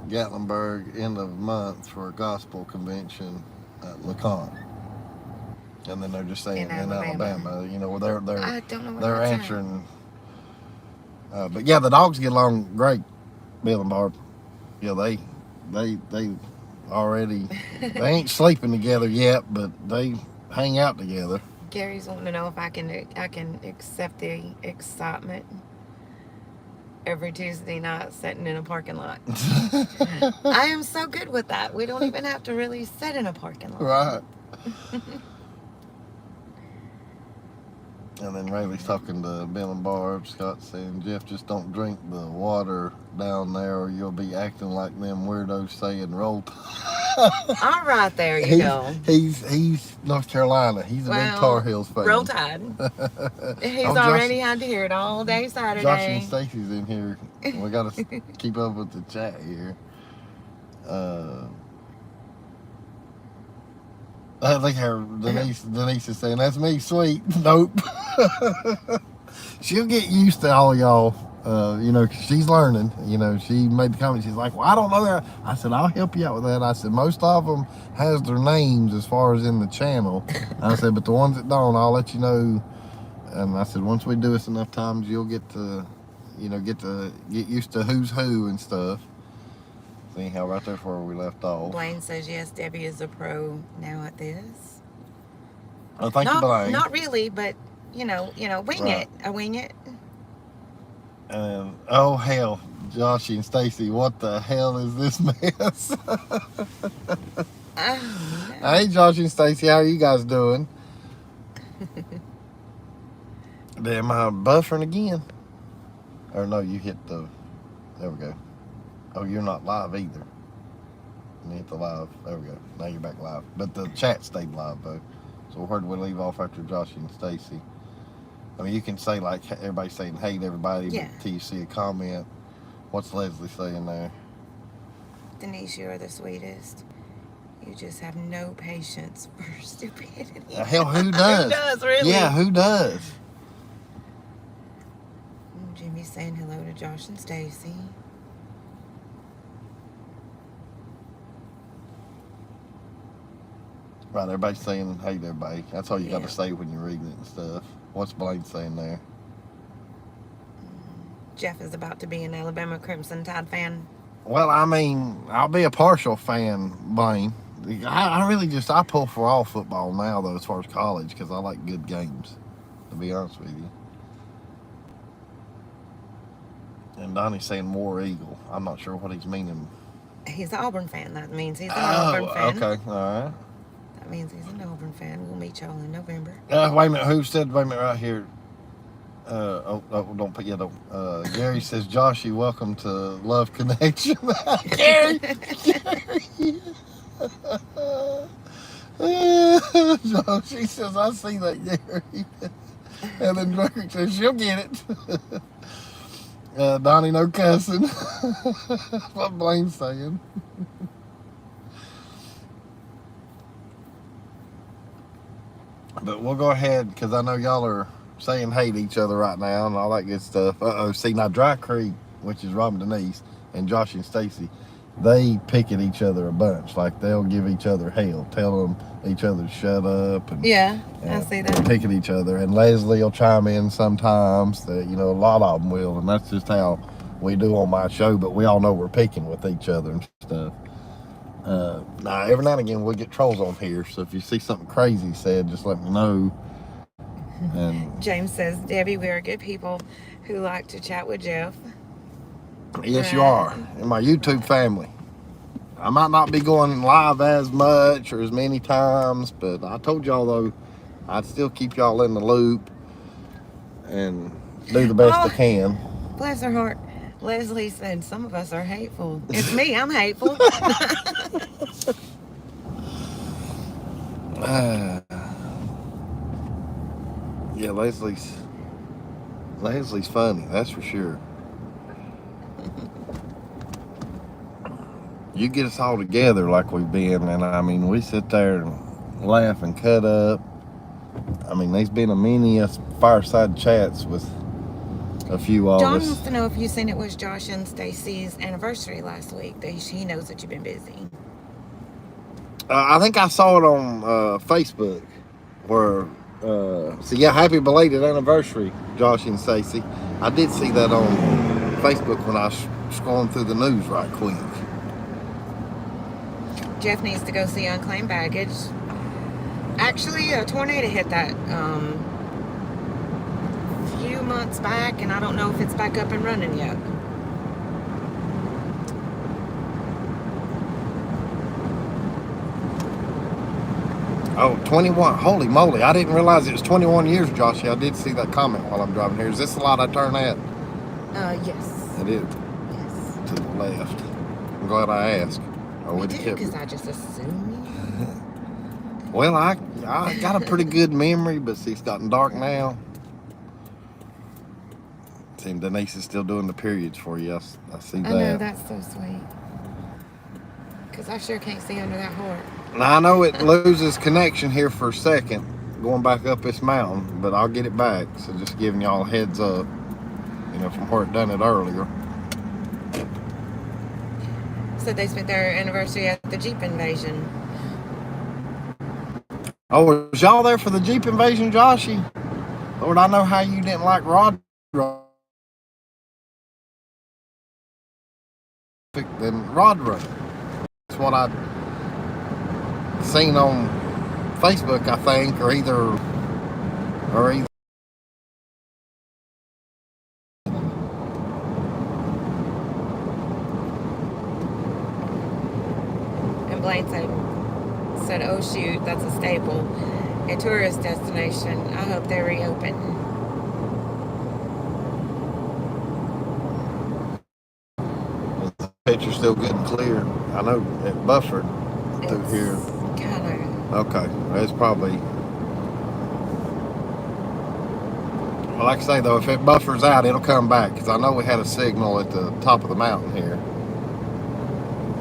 A: Gatlinburg end of month for a gospel convention at LeConte. And then they're just saying in Alabama. You know, where
B: I don't know what
A: they're
B: that's at.
A: answering. But yeah, the dogs get along great, Bill and Barb. Yeah, they already they ain't sleeping together yet, but they hang out together.
B: Gary's wanting to know if I can accept the excitement every Tuesday night sitting in a parking lot. I am so good with that. We don't even have to really sit in a parking lot.
A: Right. And then Rayleigh's talking to Bill and Barb. Scott saying, Jeff, just don't drink the water down there or you'll be acting like them weirdos saying roll tide.
B: All right, there you go.
A: He's North Carolina. He's a big Tar Heels fan.
B: Roll Tide. He's already had to hear it all day Saturday.
A: Josh and Stacy's in here. We got to keep up with the chat here. I think Denise is saying, that's me, sweet. Nope. She'll get used to all y'all. You know, 'cause she's learning. You know, she made the comment. She's like, well, I don't know that. I said, I'll help you out with that. I said, most of them has their names as far as in the channel. I said, but the ones that don't, I'll let you know. And I said, once we do this enough times, you'll get to get used to who's who and stuff. See how right there where we left off.
B: Blaine says, yes, Debbie is a pro now at this.
A: Oh, thank you, Blaine.
B: Not really, but, you know, wing
A: Right.
B: it. I wing it.
A: And oh hell, Joshy and Stacy, what the hell is this mess?
B: Oh, no.
A: Hey, Joshy and Stacy, how are you guys doing? Am I buffering again? Or no, you hit the. There we go. Oh, you're not live either. You hit the live. There we go. Now you're back live. But the chat stayed live though. So where did we leave off after Joshy and Stacy? I mean, you can say like everybody's saying hey to everybody,
B: Yeah.
A: but until you see a comment, what's Leslie saying there?
B: Denise, you are the sweetest. You just have no patience for stupidity.
A: Hell, who does?
B: Who does, really?
A: Yeah, who does?
B: Jimmy's saying hello to Josh and Stacy.
A: Right, everybody's saying hey there, everybody. That's all you got
B: Yeah.
A: to say when you're reading it and stuff. What's Blaine saying there?
B: Jeff is about to be an Alabama Crimson Tide fan.
A: Well, I mean, I'll be a partial fan, Blaine. I really just, I pull for all football now, though, as far as college, because I like good games, to be honest with you. And Donnie's saying War Eagle. I'm not sure what he's meaning.
B: He's an Auburn fan. That means he's an Auburn fan.
A: Okay, all right.
B: That means he's an Auburn fan. We'll meet y'all in November.
A: Wait a minute, who said, wait a minute, right here. Don't put, yeah, don't. Gary says, Josh, you welcome to Love Connection. Gary! Josh, she says, I see that, Gary. And then Drake says, she'll get it. Donnie, no cussing. What Blaine's saying. But we'll go ahead, because I know y'all are saying hey to each other right now and all that good stuff. See, now Dry Creek, which is Robin Denise, and Josh and Stacy, they pick at each other a bunch. Like, they'll give each other hell, tell them each other to shut up. And,
B: Yeah, I see that.
A: Pick at each other. And Leslie will chime in sometimes. That, you know, a lot of them will. And that's just how we do on my show. But we all know we're picking with each other and stuff. Now, every now and again, we'll get trolls on here. So if you see something crazy said, just let me know. And
B: James says, Debbie, we are good people who like to chat with Jeff.
A: yes, you are. In my YouTube family. I might not be going live as much or as many times, but I told y'all, though, I'd still keep y'all in the loop and do the best I can.
B: Bless her heart. Leslie said, some of us are hateful. It's me, I'm hateful.
A: Yeah, Leslie's funny, that's for sure. You get us all together like we've been, and I mean, we sit there and laugh and cut up. I mean, there's been a many fireside chats with a few of
B: John
A: us.
B: wants to know if you seen it was Josh and Stacy's anniversary last week. He knows that you've been busy.
A: I think I saw it on Facebook where, so yeah, happy belated anniversary, Josh and Stacy. I did see that on Facebook when I was scrolling through the news right quick.
B: Jeff needs to go see Unclaimed Baggage. Actually, a tornado hit that few months back, and I don't know if it's back up and running yet.
A: Oh, 21. Holy moly. I didn't realize it was 21 years, Joshy. I did see that comment while I'm driving here. Is this the light I turn at?
B: Yes.
A: It is.
B: Yes.
A: To the left. I'm glad I asked.
B: Me too, because I just assumed.
A: Well, I got a pretty good memory, but see, it's gotten dark now. See, Denise is still doing the periods for you. I see that.
B: I know, that's so sweet. Because I sure can't see under that heart.
A: Now, I know it loses connection here for a second, going back up this mountain, but I'll get it back. So just giving y'all a heads up, you know, from where it done it earlier.
B: So they spent their anniversary at the Jeep invasion.
A: Oh, was y'all there for the Jeep invasion, Joshy? Lord, I know how you didn't like Rod than Rod Run. That's what I seen on Facebook, I think, or either.
B: And Blaine said, oh shoot, that's a staple. A tourist destination. I hope they reopen.
A: The picture's still good and clear. I know it buffered through here.
B: Kind of.
A: Okay, that's probably. Well, like I say though, if it buffers out, it'll come back because I know we had a signal at the top of the mountain here.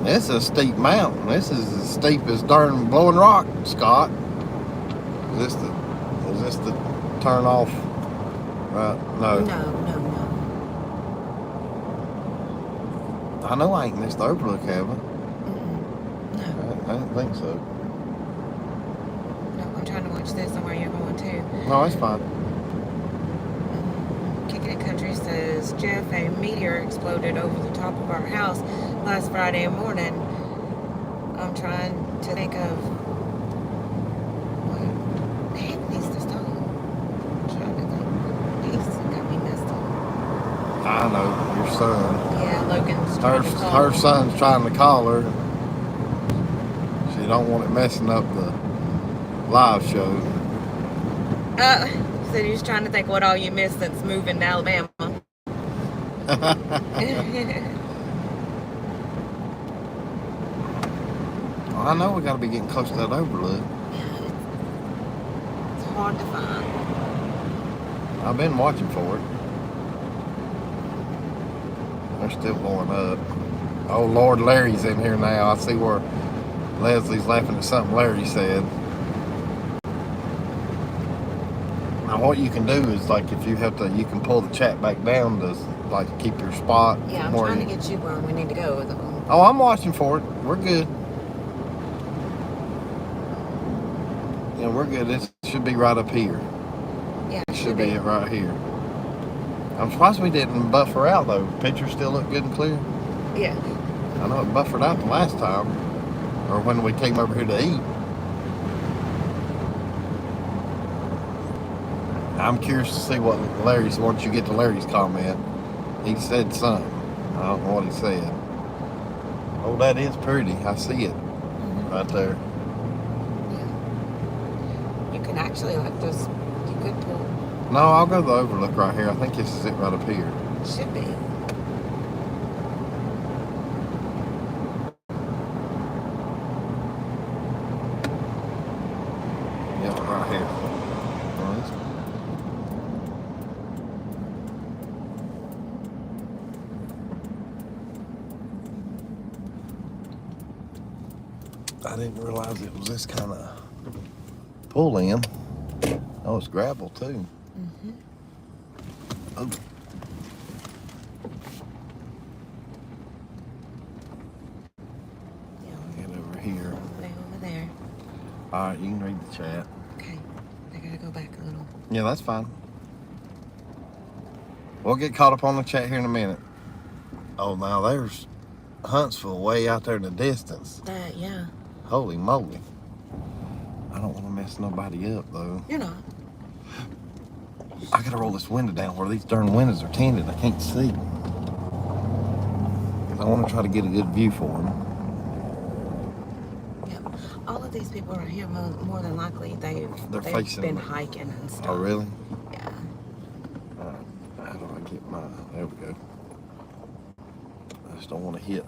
A: This is a steep mountain. This is as steep as darn Blowing Rock, Scott. Is this the turn off? Right? No.
B: No.
A: I know I ain't missed the Overlook, have I?
B: No.
A: I didn't think so.
B: No, I'm trying to watch this on where you're going too.
A: No, that's fine.
B: Kicking It Country says, Jeff, a meteor exploded over the top of our house last Friday morning. I'm trying to think of what heck needs to stop. I'm trying to think. He's got me messed up.
A: I know, your son.
B: Yeah, Logan's trying to call
A: Her
B: him.
A: son's trying to call her. She don't want it messing up the live show.
B: Said he was trying to think what all you missed since moving to Alabama.
A: Well, I know we got to be getting close to that Overlook.
B: It's hard to find.
A: I've been watching for it. They're still going up. Oh, Lord, Larry's in here now. I see where Leslie's laughing at something Larry said. Now, what you can do is, like, if you have to, you can pull the chat back down to, like, keep your spot.
B: Yeah, I'm trying to get you where we need to go.
A: Oh, I'm watching for it. We're good. Yeah, we're good. It should be right up here.
B: Yeah,
A: It should be it right here. I'm surprised we didn't buffer out, though. Pictures still look good and clear.
B: Yeah.
A: I know it buffered out the last time, or when we came over here to eat. I'm curious to see what Larry's, once you get to Larry's comment. He said something. I don't know what he said. Oh, that is pretty. I see it right there.
B: You can actually, like, just, you could pull.
A: No, I'll go to the Overlook right here. I think this is it right up here.
B: Should be.
A: Yep, right here. I didn't realize it was this kind of pull in. Oh, it's gravel too. Oh. Get over here.
B: Way over there.
A: All right, you can read the chat.
B: Okay. I gotta go back a little.
A: Yeah, that's fine. We'll get caught up on the chat here in a minute. Oh, now there's Huntsville way out there in the distance.
B: Yeah.
A: Holy moly. I don't want to mess nobody up, though.
B: You're not.
A: I gotta roll this window down where these darn windows are tinted. I can't see. I want to try to get a good view for them.
B: Yep. All of these people right here, more than likely, they've
A: facing
B: been
A: the-
B: hiking and stuff.
A: Oh, really?
B: Yeah.
A: How do I get my... There we go. I just don't want to hit.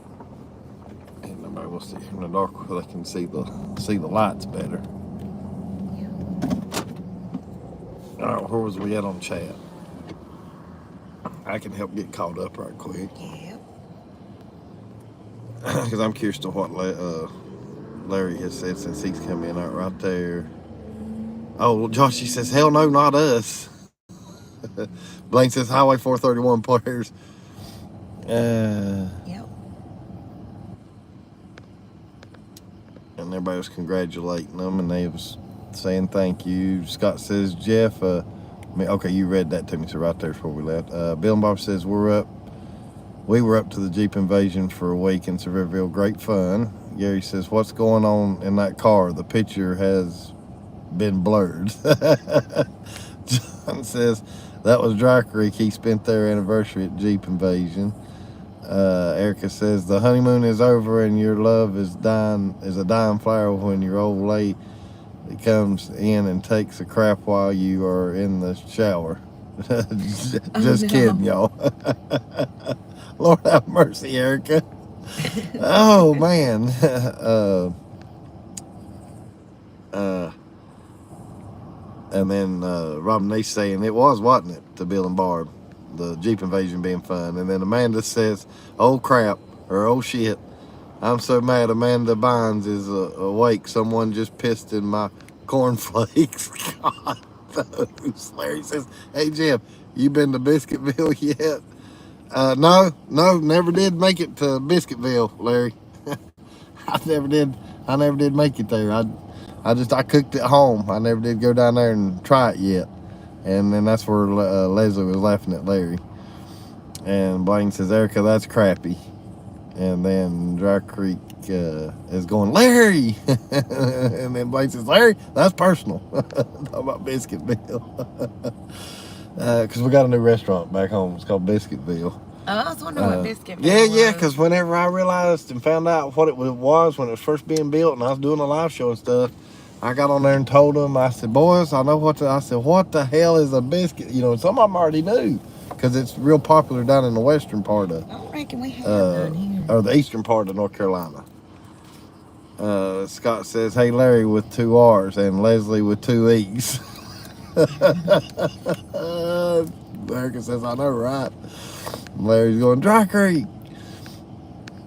A: And nobody will see in the dark where they can see the lights better.
B: Yeah.
A: All right, where was we at on chat? I can help get caught up right quick.
B: Yep.
A: Because I'm curious to what Larry has said since he's come in out right there. Oh, well, Joshy says, hell no, not us. Blaine says, Highway 431 players.
B: Yep.
A: And everybody was congratulating them, and they was saying thank you. Scott says, Jeff, okay, you read that to me, so right there's where we left. Bill and Bob says, we were up to the Jeep Invasion for a week in Sevierville. Great fun. Gary says, what's going on in that car? The picture has been blurred. John says, that was Dry Creek. He spent their anniversary at Jeep Invasion. Erica says, the honeymoon is over and your love is a dying flower when your old lady comes in and takes a crap while you are in the shower. Just kidding, y'all. Lord have mercy, Erica. Oh, man. And then Robin Nace saying, it was, wasn't it, to Bill and Barb, the Jeep Invasion being fun. And then Amanda says, oh, crap, or oh, shit. I'm so mad Amanda Bynes is awake. Someone just pissed in my cornflakes. God, those. Larry says, hey, Jeff, you been to Biscuitville yet? No, never did make it to Biscuitville, Larry. I never did make it there. I cooked at home. I never did go down there and try it yet. And then that's where Leslie was laughing at Larry. And Blaine says, Erica, that's crappy. And then Dry Creek is going, Larry! And then Blaine says, Larry, that's personal. Talking about Biscuitville. Because we got a new restaurant back home. It's called Biscuitville.
B: Oh, I was wondering what Biscuitville
A: Yeah,
B: was.
A: because whenever I realized and found out what it was when it was first being built and I was doing a live show and stuff, I got on there and told them, I said, boys, I know what the hell is a biscuit? You know, some of them already knew because it's real popular down in the western part of,
B: I reckon we have none here.
A: or the eastern part of North Carolina. Scott says, hey, Larry with 2 R's and Leslie with 2 E's. Erica says, I know, right? Larry's going, Dry Creek.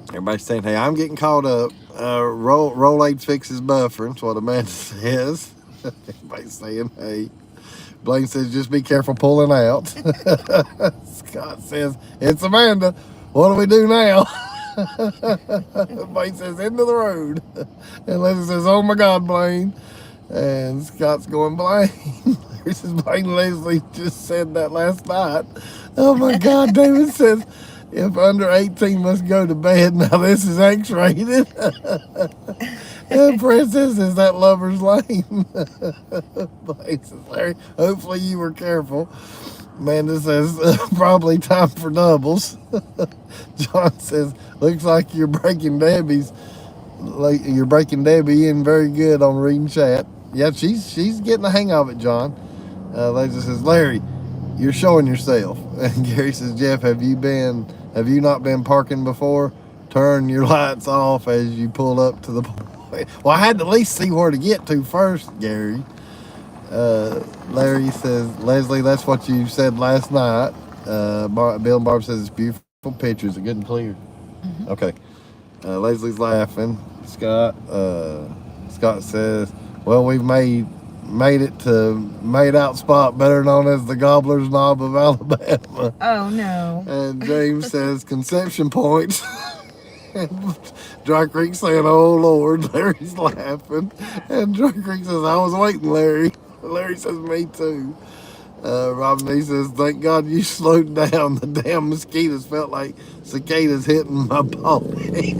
A: Everybody's saying, hey, I'm getting caught up. Rolade fixes buffering. That's what Amanda says. Everybody's saying, hey. Blaine says, just be careful pulling out. Scott says, it's Amanda. What do we do now? Blaine says, into the road. And Leslie says, oh my God, Blaine. And Scott's going, Blaine. Larry says, Blaine, Leslie just said that last night. Oh my God, David says, if under 18 must go to bed. Now this is X-rated. And Princess, is that Lover's Lane? Blaine says, Larry, hopefully you were careful. Amanda says, probably time for doubles. John says, looks like you're breaking Debbie in very good on reading chat. Yeah, she's getting the hang of it, John. Leslie says, Larry, you're showing yourself. And Gary says, Jeff, have you not been parking before? Turn your lights off as you pull up to the point. Well, I had to at least see where to get to first, Gary. Larry says, Leslie, that's what you said last night. Bill and Barb says it's beautiful pictures, are good and clear. Mm-hmm. Okay. Leslie's laughing. Scott says, well, we've made it to Made Out Spot, better known as the Gobbler's Knob of Alabama.
B: Oh, no.
A: And James says, Conception Point. And Dry Creek saying, oh, Lord. Larry's laughing. And Dry Creek says, I was waiting, Larry. Larry says, me too. Robin D says, thank God you slowed down. The damn mosquitoes felt like cicadas hitting my body.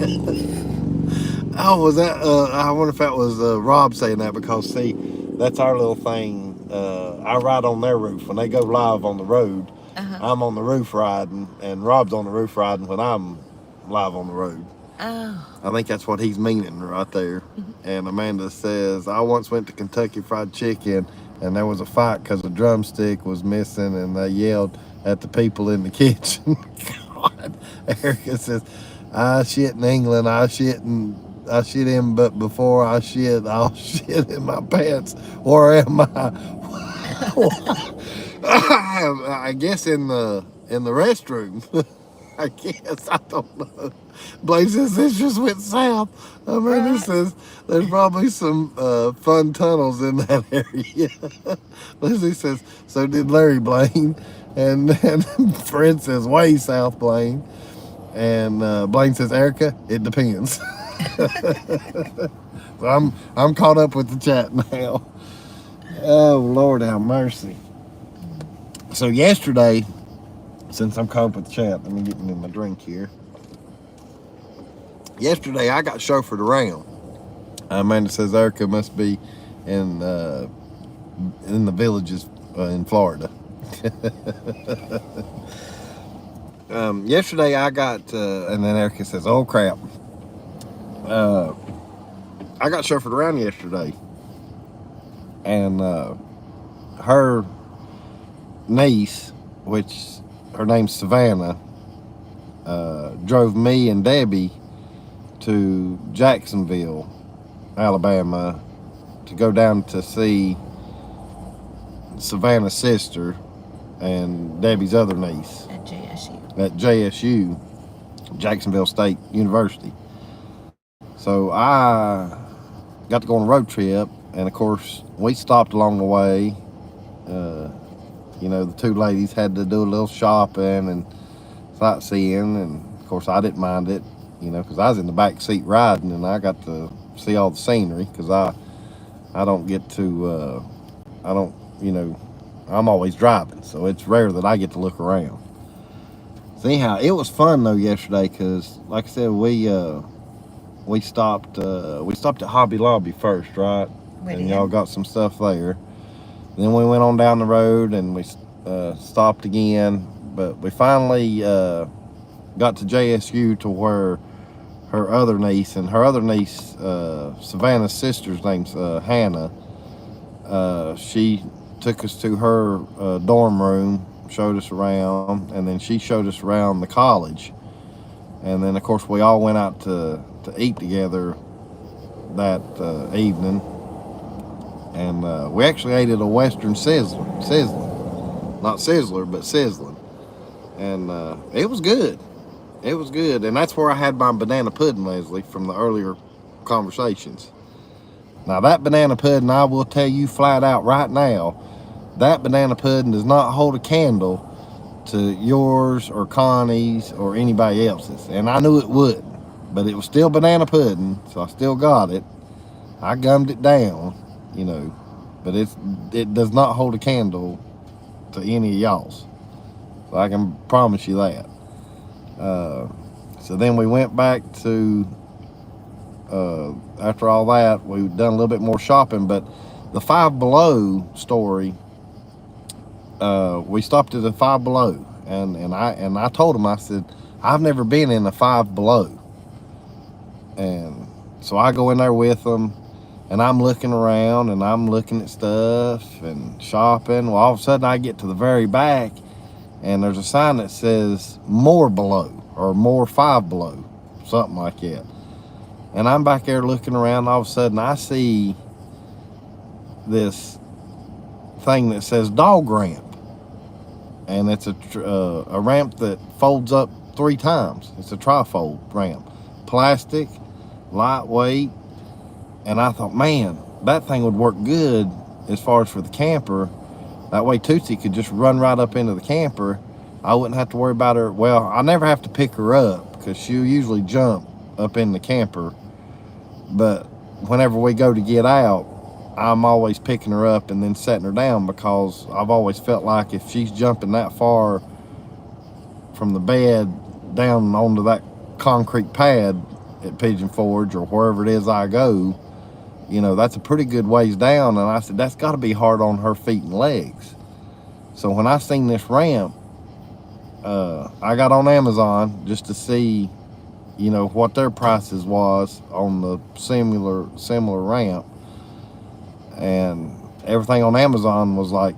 A: Oh, was that, I wonder if that was Rob saying that, because, see, that's our little thing. I ride on their roof. When they go live on the road, I'm on the roof riding, and Rob's on the roof riding when I'm live on the road.
B: Oh.
A: I think that's what he's meaning right there. And Amanda says, I once went to Kentucky Fried Chicken, and there was a fight because a drumstick was missing, and they yelled at the people in the kitchen. God. Erica says, I shit in England, I shit in, but before I shit, I'll shit in my pants. Or am I? I guess in the restroom. I guess, I don't know. Blaze says this just went south. Amanda says there's probably some fun tunnels in that area. Leslie says, so did Larry Blaine. And Fred says way south, Blaine. And Blaine says, Erica, it depends. So I'm caught up with the chat now. Oh, Lord have mercy. So yesterday, since I'm caught up with the chat, let me get me my drink here. Yesterday, I got chauffeured around. Amanda says Erica must be in the villages in Florida. Yesterday, I got, and then Erica says, oh, crap. I got chauffeured around yesterday. And her niece, which her name's Savannah, drove me and Debbie to Jacksonville, Alabama, to go down to see Savannah's sister and Debbie's other niece at JSU, Jacksonville State University. So I got to go on a road trip, and of course we stopped along the way. You know, the two ladies had to do a little shopping and sightseeing, and of course I didn't mind it, you know, because I was in the back seat riding, and I got to see all the scenery, because I don't get to I don't, you know, I'm always driving, so it's rare that I get to look around. So anyhow, it was fun though yesterday, because like I said, we stopped at Hobby Lobby first, right? And y'all got some stuff there. Then we went on down the road and we stopped again, but we finally got to JSU, to where her other niece, Savannah's sister's name's Hannah. She took us to her dorm room, showed us around, and then she showed us around the college. And then of course we all went out to eat together that evening. And we actually ate at a Western Sizzling. Not Sizzler, but Sizzling. And it was good. It was good. And that's where I had my banana pudding, Leslie, from the earlier conversations. Now, that banana pudding, I will tell you flat out right now, that banana pudding does not hold a candle to yours or Connie's or anybody else's. And I knew it wouldn't. But it was still banana pudding, so I still got it. I gummed it down, you know. But it does not hold a candle to any of y'all's. So I can promise you that. So then we went back to, after all that, we've done a little bit more shopping, but the Five Below story, we stopped at the Five Below, and I told him, I said, I've never been in a Five Below. And so I go in there with them, and I'm looking around, and I'm looking at stuff and shopping. Well, all of a sudden I get to the very back, and there's a sign that says More Below, or More Five Below, something like that. And I'm back there looking around, and all of a sudden I see this thing that says dog ramp. And it's a ramp that folds up 3 times. It's a trifold ramp. Plastic, lightweight. And I thought, man, that thing would work good as far as for the camper. That way Tootsie could just run right up into the camper. I wouldn't have to worry about her. Well, I never have to pick her up, because she'll usually jump up in the camper. But whenever we go to get out, I'm always picking her up and then setting her down, because I've always felt like if she's jumping that far from the bed down onto that concrete pad at Pigeon Forge or wherever it is I go, you know, that's a pretty good ways down. And I said, that's got to be hard on her feet and legs. So when I seen this ramp, I got on Amazon just to see, you know, what their prices was on the similar ramp. And everything on Amazon was like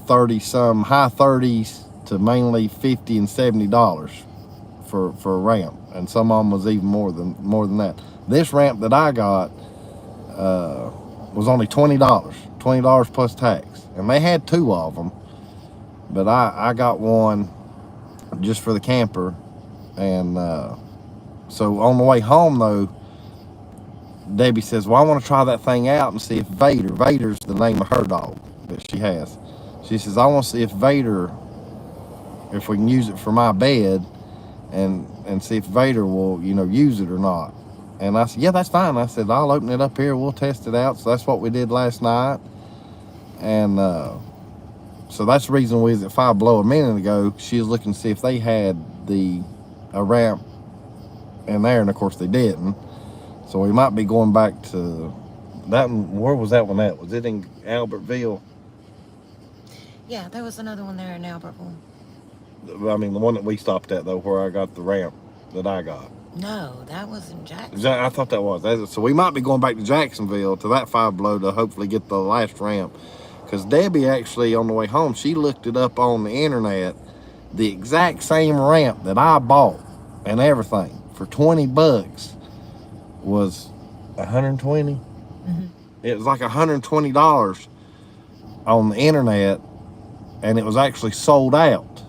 A: 30 some, high 30s to mainly $50 and $70 for a ramp, and some of them was even more than that. This ramp that I got was only $20 plus tax, and they had 2 of them, but I got one just for the camper. And so on the way home though, Debbie says, well, I want to try that thing out and see if Vader's the name of her dog that she has. She says, I want to see if we can use it for my bed, and see if Vader will, you know, use it or not. And I said, yeah, that's fine. I said, I'll open it up here, we'll test it out. So that's what we did last night. And so that's the reason we was at Five Below a minute ago. She was looking to see if they had a ramp in there, and of course they didn't. So we might be going back to that one. Where was that one at? Was it in Albertville?
B: Yeah, there was another one there in Albertville.
A: I mean, the one that we stopped at, though, where I got the ramp that I got.
B: No, that was in Jackson.
A: I thought that was. So we might be going back to Jacksonville, to that Five Below, to hopefully get the last ramp. Because Debbie actually, on the way home, she looked it up on the internet, the exact same ramp that I bought and everything for $20 was $120.
B: Mm-hmm.
A: It was like $120 on the internet, and it was actually sold out,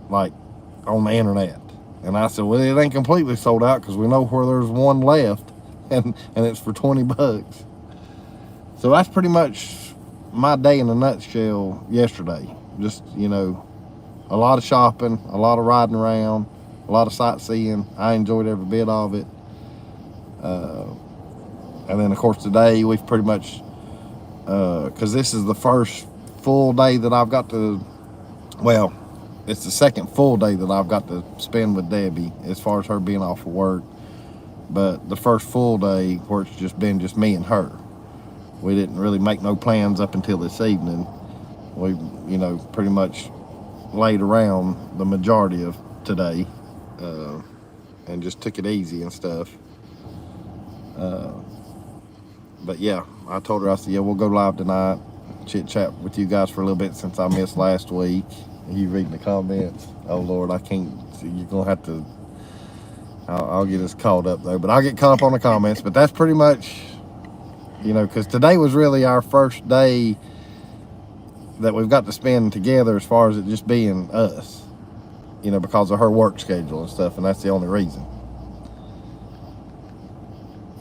A: like on the internet. And I said, well, it ain't completely sold out, because we know where there's one left, and it's for $20. So that's pretty much my day in a nutshell yesterday. Just, you know, a lot of shopping, a lot of riding around, a lot of sightseeing. I enjoyed every bit of it. And then, of course, today we've pretty much, because this is the first full day that I've got to, well, it's the second full day that I've got to spend with Debbie as far as her being off of work. But the first full day where it's just been just me and her. We didn't really make no plans up until this evening. We, pretty much laid around the majority of today and just took it easy and stuff. But yeah, I told her, I said, yeah, we'll go live tonight, chit chat with you guys for a little bit since I missed last week. You reading the comments? Oh Lord, I can't. You're gonna have to. I'll get us caught up though, but I'll get caught up on the comments. But that's pretty much, because today was really our first day that we've got to spend together as far as it just being us, because of her work schedule and stuff, and that's the only reason.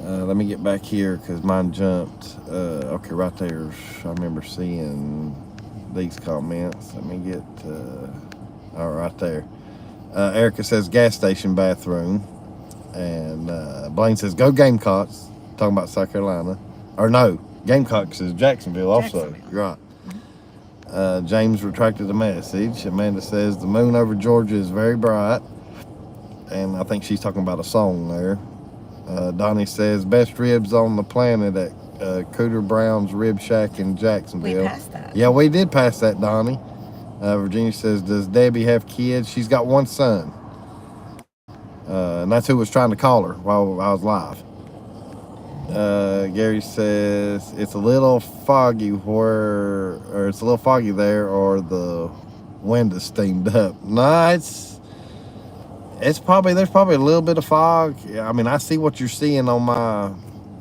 A: Let me get back here because mine jumped. Okay, right there. I remember seeing these comments. Let me get, right there. Erica says gas station bathroom. And Blaine says go Gamecocks. Talking about South Carolina. Or no, Gamecocks is Jacksonville also. You're right. James retracted the message. Amanda says the moon over Georgia is very bright. And I think she's talking about a song there. Donnie says best ribs on the planet at Cooter Brown's Rib Shack in Jacksonville.
B: We passed that.
A: Yeah, we did pass that, Donnie. Virginia says, does Debbie have kids? She's got one son. And that's who was trying to call her while I was live. Gary says it's a little foggy it's a little foggy there, or the wind is steamed up. No, there's probably a little bit of fog. I mean, I see what you're seeing on my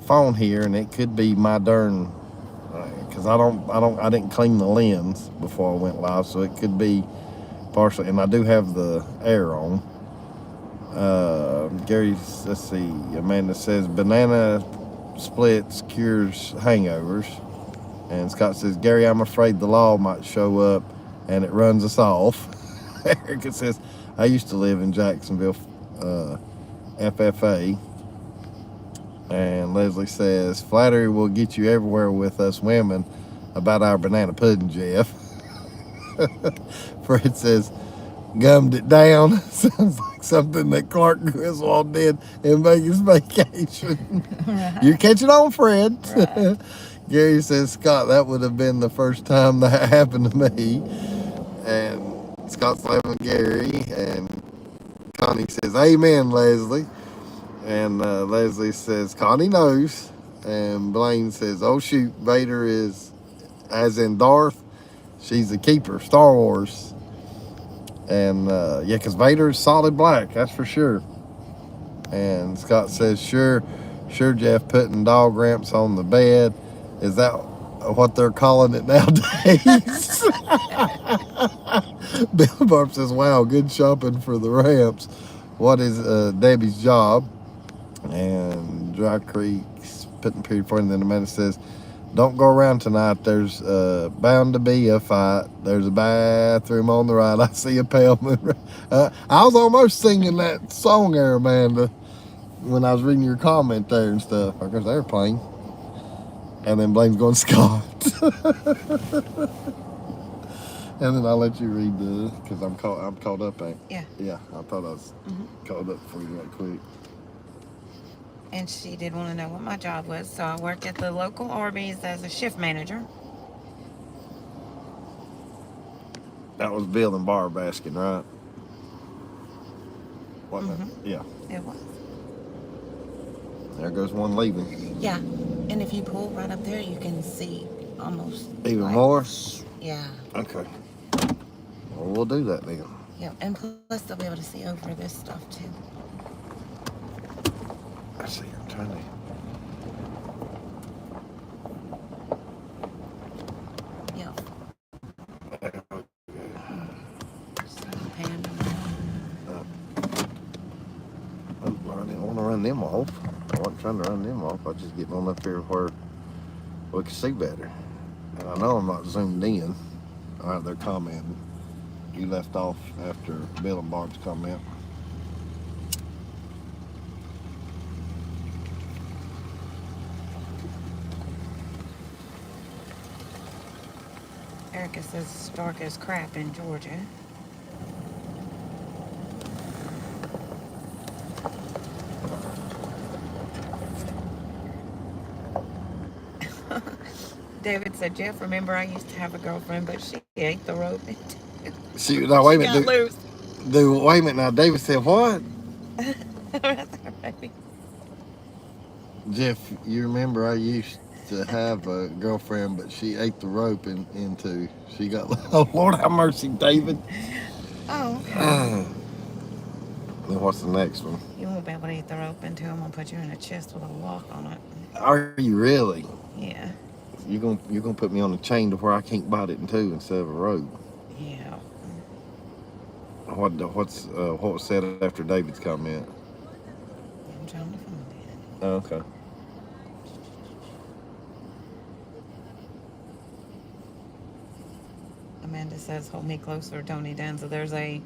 A: phone here, and it could be my darn, because I didn't clean the lens before I went live, so it could be partially, and I do have the air on. Let's see, Amanda says banana splits cures hangovers, and Scott says, Gary, I'm afraid the law might show up and it runs us off. Erica says, I used to live in Jacksonville, FFA. And Leslie says, flattery will get you everywhere with us women about our banana pudding, Jeff. Fred says, gummed it down. Sounds like something that Clark Griswold did in Vegas Vacation. Right. You're catching on, Fred. Right. Gary says, Scott, that would have been the first time that happened to me. And Scott's laughing Gary. And Connie says, amen, Leslie. And Leslie says, Connie knows. And Blaine says, oh shoot, Vader is, as in Darth, she's the keeper, Star Wars. And yeah, because Vader is solid black, that's for sure. And Scott says, sure, Jeff, putting dog ramps on the bed. Is that what they're calling it nowadays? Bill Barb says, wow, good shopping for the ramps. What is Debbie's job? And Dry Creek's putting period for it. And then Amanda says, don't go around tonight. There's bound to be a fight. There's a bathroom on the right. I see a pale moon. I was almost singing that song there, Amanda, when I was reading your comment there and stuff. I guess they were playing. And then Blaine's going, Scott. And then I'll let you read because I'm caught up, ain't? Yeah, I thought I was caught up for you right quick.
B: And she did want to know what my job was. So I work at the local Arby's as a shift manager.
A: That was Bill and Barb asking, right? Wasn't it? Yeah.
B: It was.
A: There goes one leaving.
B: Yeah. And if you pull right up there, you can see almost.
A: Even more?
B: Yeah.
A: Okay. Well, we'll do that then.
B: Yeah. And plus, they'll be able to see over this stuff too.
A: I see her tiny.
B: Yeah.
A: I didn't want to run them off. I wasn't trying to run them off. I was just getting on up here where we could see better. And I know I'm not zoomed in. All right, they're commenting. you left off after Bill and Barb's comment.
B: Erica says it's dark as crap in Georgia. David said, Jeff, remember I used to have a girlfriend, but she ate the rope.
A: Now wait a
B: She got
A: minute.
B: loose.
A: Wait a minute now. David said what? Jeff, you remember I used to have a girlfriend, but she ate the rope into. She got. Oh Lord, have mercy, David.
B: Oh, okay.
A: Then what's the next one?
B: You won't be able to eat the rope into. I'm gonna put you in a chest with a lock on it.
A: Are you really?
B: Yeah.
A: You're gonna put me on a chain to where I can't bite it in two instead of a rope.
B: Yeah.
A: What was said after David's comment?
B: I'm trying to find it.
A: Oh, okay.
B: Amanda says, hold me closer, Tony Danza. There's a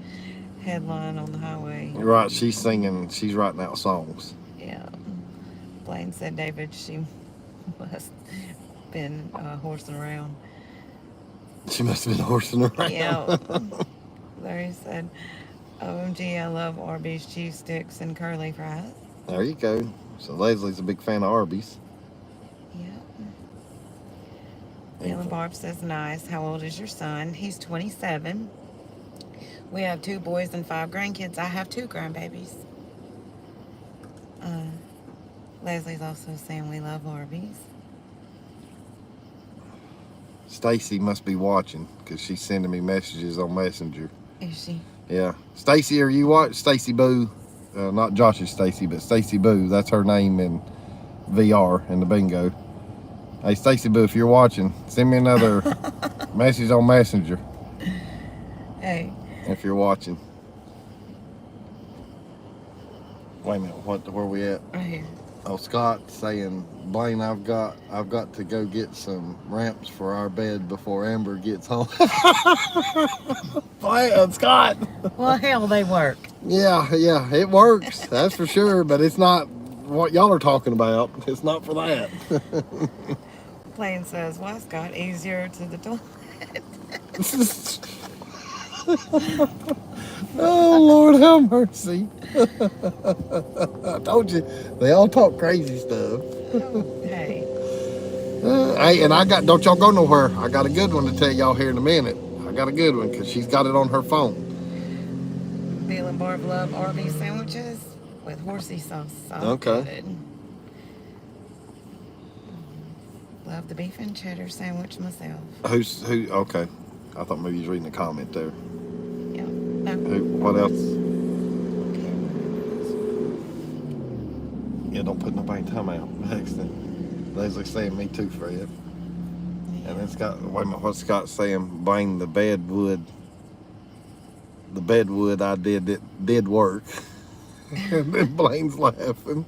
B: headline on the highway.
A: Right, she's singing. She's writing out songs.
B: Yeah. Blaine said, David, she must been horsing around.
A: She must have been horsing around.
B: Yeah. Larry said, OMG, I love Arby's cheese sticks and curly fries.
A: There you go. So Leslie's a big fan of Arby's.
B: Yeah. Bill and Barb says, nice. How old is your son? He's 27. We have 2 boys and 5 grandkids. I have 2 grandbabies. Leslie's also saying we love Arby's.
A: Stacy must be watching because she's sending me messages on Messenger.
B: Is she?
A: Yeah. Stacy, are you watching? Stacy Boo. Not Josh's Stacy, but Stacy Boo. That's her name in VR in the bingo. Hey, Stacy Boo, if you're watching, send me another message on Messenger.
B: Hey.
A: If you're watching. Wait a minute, where we at?
B: Right here.
A: Oh, Scott saying, Blaine, I've got to go get some ramps for our bed before Amber gets home. Scott.
B: Well, hell, they work.
A: Yeah, it works. That's for sure, but it's not what y'all are talking about. It's not for that.
B: Blaine says, why, Scott, easier to the toilet?
A: Oh, Lord have mercy. I told you, they all talk crazy stuff.
B: Hey.
A: Hey, and don't y'all go nowhere. I got a good one to tell y'all here in a minute. I got a good one because she's got it on her phone.
B: Bill and Barb love Arby's sandwiches with horsey sauce.
A: Okay.
B: Good. Love the beef and cheddar sandwich myself.
A: Who? Okay. I thought maybe you was reading a comment there.
B: Yeah. No.
A: What else? Yeah, don't put nobody in timeout. Excellent. Leslie's saying me too, Fred.
B: Yeah.
A: And then Scott, wait a minute, what's Scott saying? Blaine, the bedwood I did work. And then Blaine's laughing.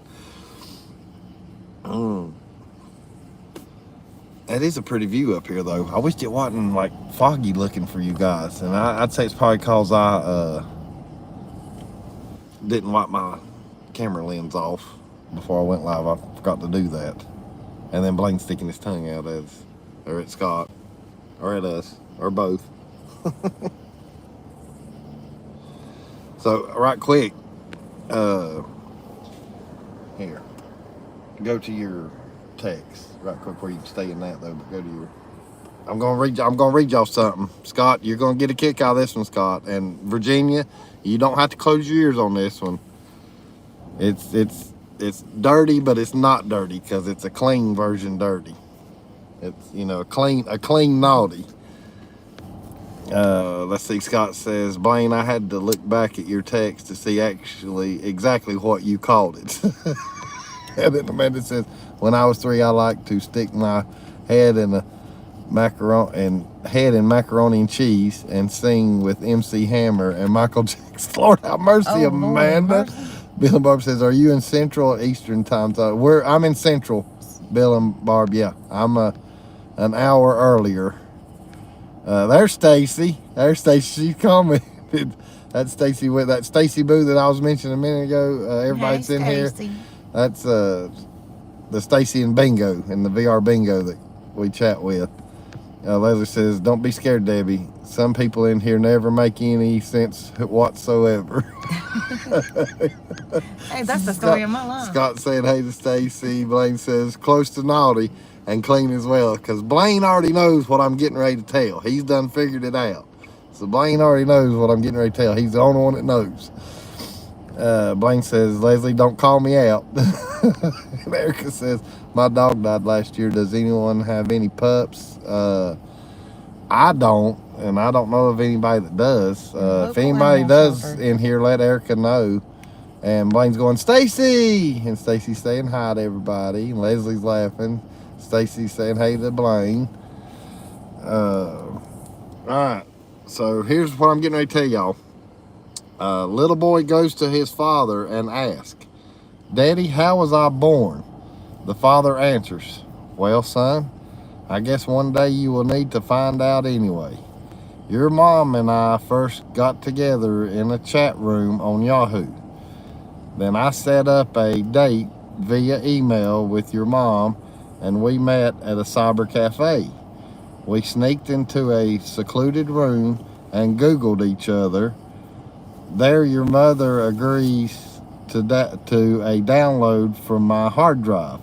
A: That is a pretty view up here, though. I wished it wasn't like foggy looking for you guys, and I'd say it's probably because I didn't wipe my camera lens off before I went live. I forgot to do that, and then Blaine's sticking his tongue out or at Scott, or at us, or both. So right quick, here, go to your text right quick where you can stay in that though, but go to your. I'm gonna read y'all something. Scott, you're gonna get a kick out of this one, Scott. And Virginia, you don't have to close your ears on this one. It's dirty, but it's not dirty because it's a clean version dirty. It's a clean naughty. Let's see. Scott says, Blaine, I had to look back at your text to see exactly what you called it. And then Amanda says, when I was 3, I liked to stick my head in macaroni and cheese and sing with MC Hammer and Michael Jackson. Lord have mercy, Amanda. Bill and Barb says, are you in Central or Eastern time zone? I'm in Central, Bill and Barb. Yeah, I'm an hour earlier There's Stacy. There's Stacy. She commented. That's Stacy with that Stacy Boo that I was mentioning a minute ago. Everybody's
B: Hey,
A: in here.
B: Stacy.
A: That's the Stacy and Bingo in the VR Bingo that we chat with. Leslie says, "Don't be scared, Debbie. Some people in here never make any sense whatsoever."
B: Hey, that's the story of my life.
A: Scott said, "Hey to Stacy." Blaine says, "Close to naughty and clean as well," because Blaine already knows what I'm getting ready to tell. He's done figured it out. So Blaine already knows what I'm getting ready to tell. He's the only one that knows. Blaine says, "Leslie, don't call me out." And Erica says, "My dog died last year. Does anyone have any pups?" I don't, and I don't know of anybody that does. If anybody does in here, let Erica know. And Blaine's going, "Stacy!" And Stacy's saying hi to everybody. And Leslie's laughing. Stacy's saying hey to Blaine. All right. So here's what I'm getting ready to tell y'all. Little boy goes to his father and asks, "Daddy, how was I born?" The father answers, "Well, son, I guess one day you will need to find out anyway. Your mom and I first got together in a chat room on Yahoo. Then I set up a date via email with your mom, and we met at a cyber cafe. We sneaked into a secluded room and Googled each other. There your mother agrees to a download from my hard drive.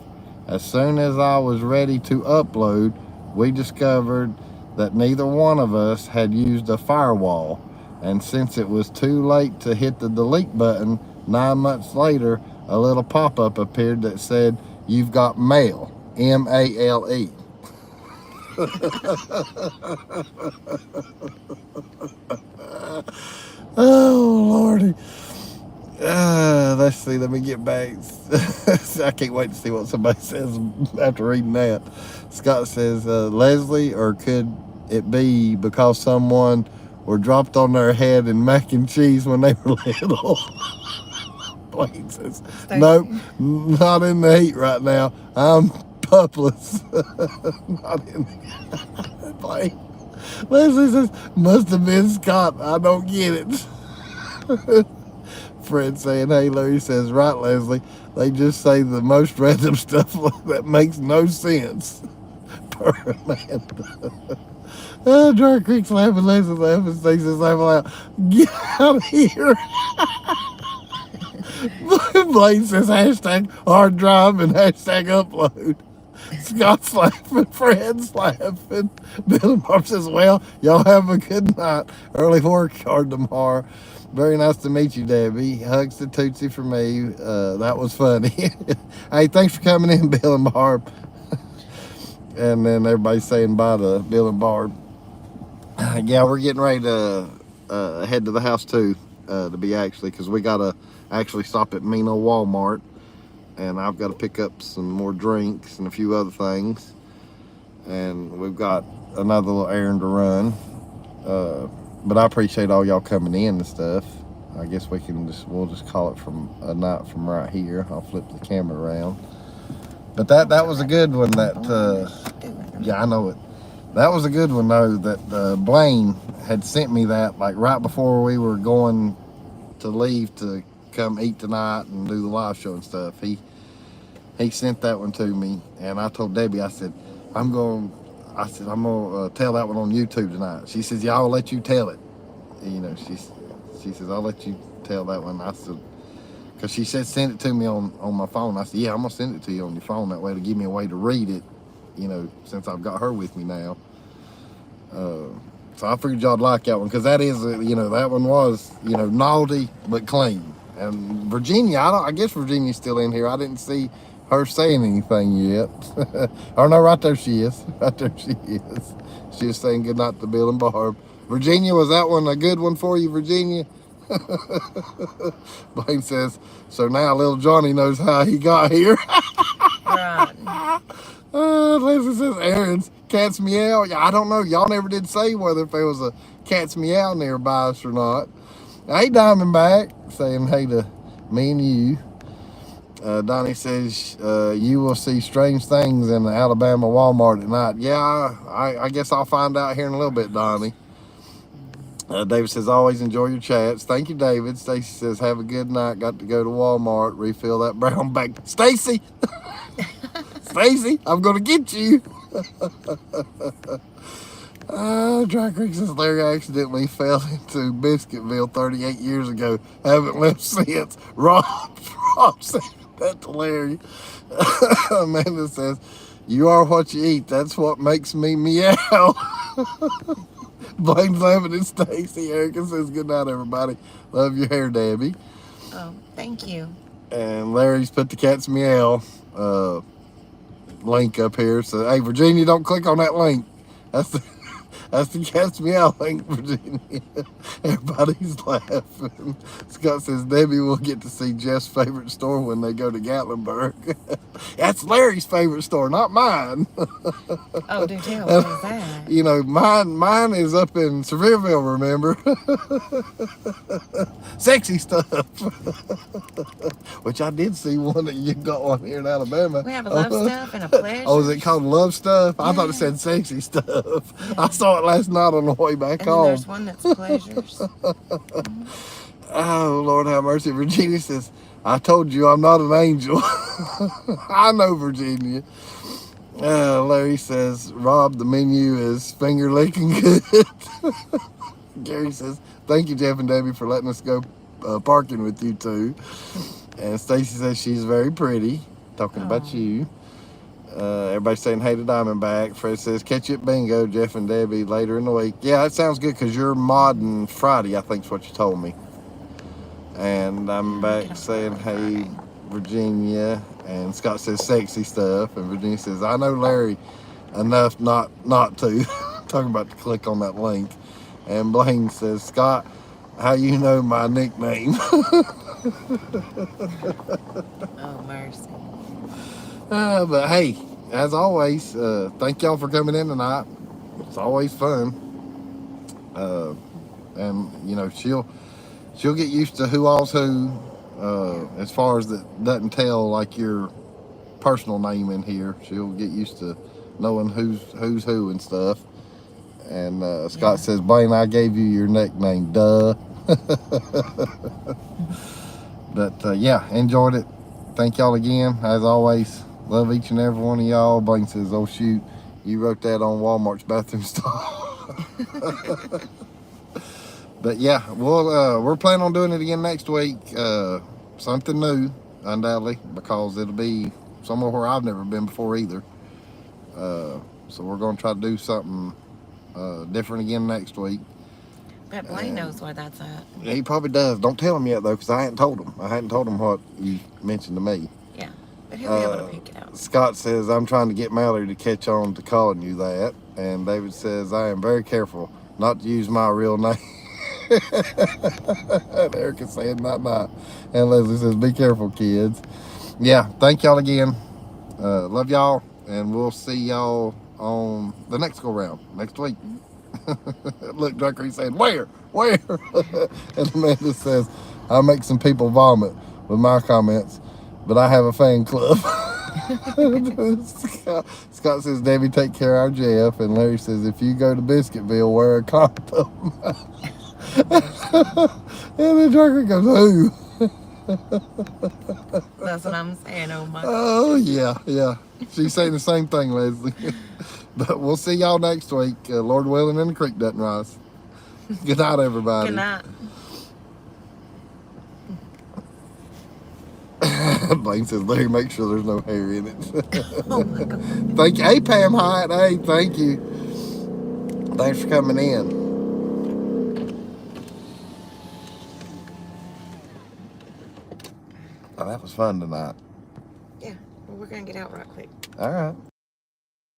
A: As soon as I was ready to upload, we discovered that neither one of us had used a firewall, and since it was too late to hit the delete button, 9 months later, a little pop-up appeared that said, 'You've got mail,' M-A-L-E. Oh, Lordy. Let's see, let me get back. I can't wait to see what somebody says after reading that. Scott says, "Leslie, or could it be because someone were dropped on their head in mac and cheese when they were little?" Blaine says, "Nope, not in the heat right now. I'm pupless." Not in the Blaine. Leslie says, "Must have been Scott. I don't get it." Fred saying, "Hey, Larry," says, "Right, Leslie. They just say the most random stuff that makes no sense." Per Amanda. Dry Creek's laughing, Leslie's laughing, Stacey's laughing loud. "Get out of here." Blaine says, hashtag hard drive and hashtag upload. Scott's laughing, Fred's laughing. Bill and Barb says, "Well, y'all have a good night. Early work hard tomorrow. Very nice to meet you, Debbie. Hugs to Tootsie for me. That was funny." Hey, thanks for coming in, Bill and Barb. And then everybody's saying bye to Bill and Barb. Yeah, we're getting ready to head to the house too, to be actually, because we got to actually stop at Mino Walmart. And I've got to pick up some more drinks and a few other things. And we've got another little errand to run. But I appreciate all y'all coming in and stuff. I guess we'll just call it from a night from right here. I'll flip the camera around. But that was a good one. Yeah, I know it. That was a good one though. That Blaine had sent me that like right before we were going to leave to come eat tonight and do the live show and stuff. He sent that one to me, and I told Debbie, I said, I'm gonna tell that one on YouTube tonight. She says, "Yeah, I'll let you tell it." You know, she says, "I'll let you tell that one." I said, because she said send it to me on my phone. I said, "Yeah, I'm gonna send it to you on your phone. That way to give me a way to read it. You know, since I've got her with me now." So I figured y'all'd like that one, because that is, that one was, naughty but clean. And Virginia, I guess Virginia's still in here. I didn't see her saying anything yet. Oh no, right there she is. Right there she is. She was saying goodnight to Bill and Barb. Virginia, was that one a good one for you, Virginia? Blaine says, "So now little Johnny knows how he got here."
B: Right.
A: Leslie says, "Aaron's cat's meow." Yeah, I don't know. Y'all never did say whether if there was a cat's meow nearby us or not. Hey, Diamondback, saying hey to me and you. Donnie says, you will see strange things in the Alabama Walmart at night. Yeah, I guess I'll find out here in a little bit, Donnie. David says, always enjoy your chats. Thank you, David. Stacy says, have a good night. Got to go to Walmart, refill that brown bag. Stacy! Stacy, I'm going to get you. Dry Creek says, Larry accidentally fell into Biscuitville 38 years ago. Haven't left since. Rob said that to Larry. Amanda says, you are what you eat. That's what makes me meow. Blaine's laughing at Stacy. Erica says, good night, everybody. Love your hair, Debbie.
B: Oh, thank you.
A: And Larry's put the cat's meow link up here. So, hey, Virginia, don't click on that link. That's the cat's meow link, Virginia. Everybody's laughing. Scott says Debbie will get to see Jeff's favorite store when they go to Gatlinburg. That's Larry's favorite store, not mine.
B: Oh, do tell. What is that?
A: You know, mine is up in Sevierville, remember? Sexy Stuff. Which I did see one that you got one here in Alabama.
B: We have a Love Stuff and a Pleasure.
A: Oh, is it called Love Stuff?
B: Yeah.
A: I thought it said Sexy Stuff.
B: Yeah.
A: I saw it last night on the way back
B: And then
A: home.
B: there's one that's Pleasures.
A: Oh, Lord have mercy. Virginia says, I told you I'm not an angel. I know, Virginia. Larry says, Rob, the menu is finger licking good. Gary says, thank you, Jeff and Debbie, for letting us go parking with you two. And Stacy says she's very pretty, talking about you. Everybody's saying hey to Diamondback. Fred says, catch you at bingo, Jeff and Debbie, later in the week. Yeah, that sounds good because you're modding Friday, I think is what you told me. And Diamondback saying, hey, Virginia. And Scott says, sexy stuff. And Virginia says, I know Larry enough not to. Talking about to click on that link. And Blaine says, Scott, how you know my nickname?
B: Oh, mercy.
A: But hey, as always, thank y'all for coming in tonight. It's always fun. And you know, she'll get used to who all's who, as far as that doesn't tell like your personal name in here. She'll get used to knowing who's who and stuff. And Scott says, Blaine, I gave you your nickname, duh. But yeah, enjoyed it. Thank y'all again, as always. Love each and every one of y'all. Blaine says, oh shoot, you wrote that on Walmart's bathroom stall. But yeah, we're planning on doing it again next week. Something new, undoubtedly, because it'll be somewhere where I've never been before either. So we're going to try to do something different again next week.
B: Bet Blaine knows where that's at.
A: He probably does. Don't tell him yet, though, because I hadn't told him. I hadn't told him what you mentioned to me.
B: Yeah, but he'll be able to pick it out.
A: Scott says, I'm trying to get Mallory to catch on to calling you that. And David says, I am very careful not to use my real name. And Erica saying, not. And Leslie says, be careful, kids. Yeah, thank y'all again. Love y'all. And we'll see y'all on the next go-round, next week. Look, Druckery saying, where? And Amanda says, I make some people vomit with my comments, but I have a fan club. Scott says, Debbie, take care of our Jeff. And Larry says, if you go to Biscuitville, wear a condom. And the Drucker goes, who?
B: That's what I'm saying, oh my.
A: Oh, yeah. She's saying the same thing, Leslie. But we'll see y'all next week. Lord willing, and the creek doesn't rise. Good night, everybody.
B: Good night.
A: Blaine says, Larry, make sure there's no hair in it.
B: Oh my God.
A: Thank you. Hey, Pam Hyatt. Hey, thank you. Thanks for coming in. Oh, that was fun tonight.
B: Yeah, well, we're going to get out right quick.
A: All right.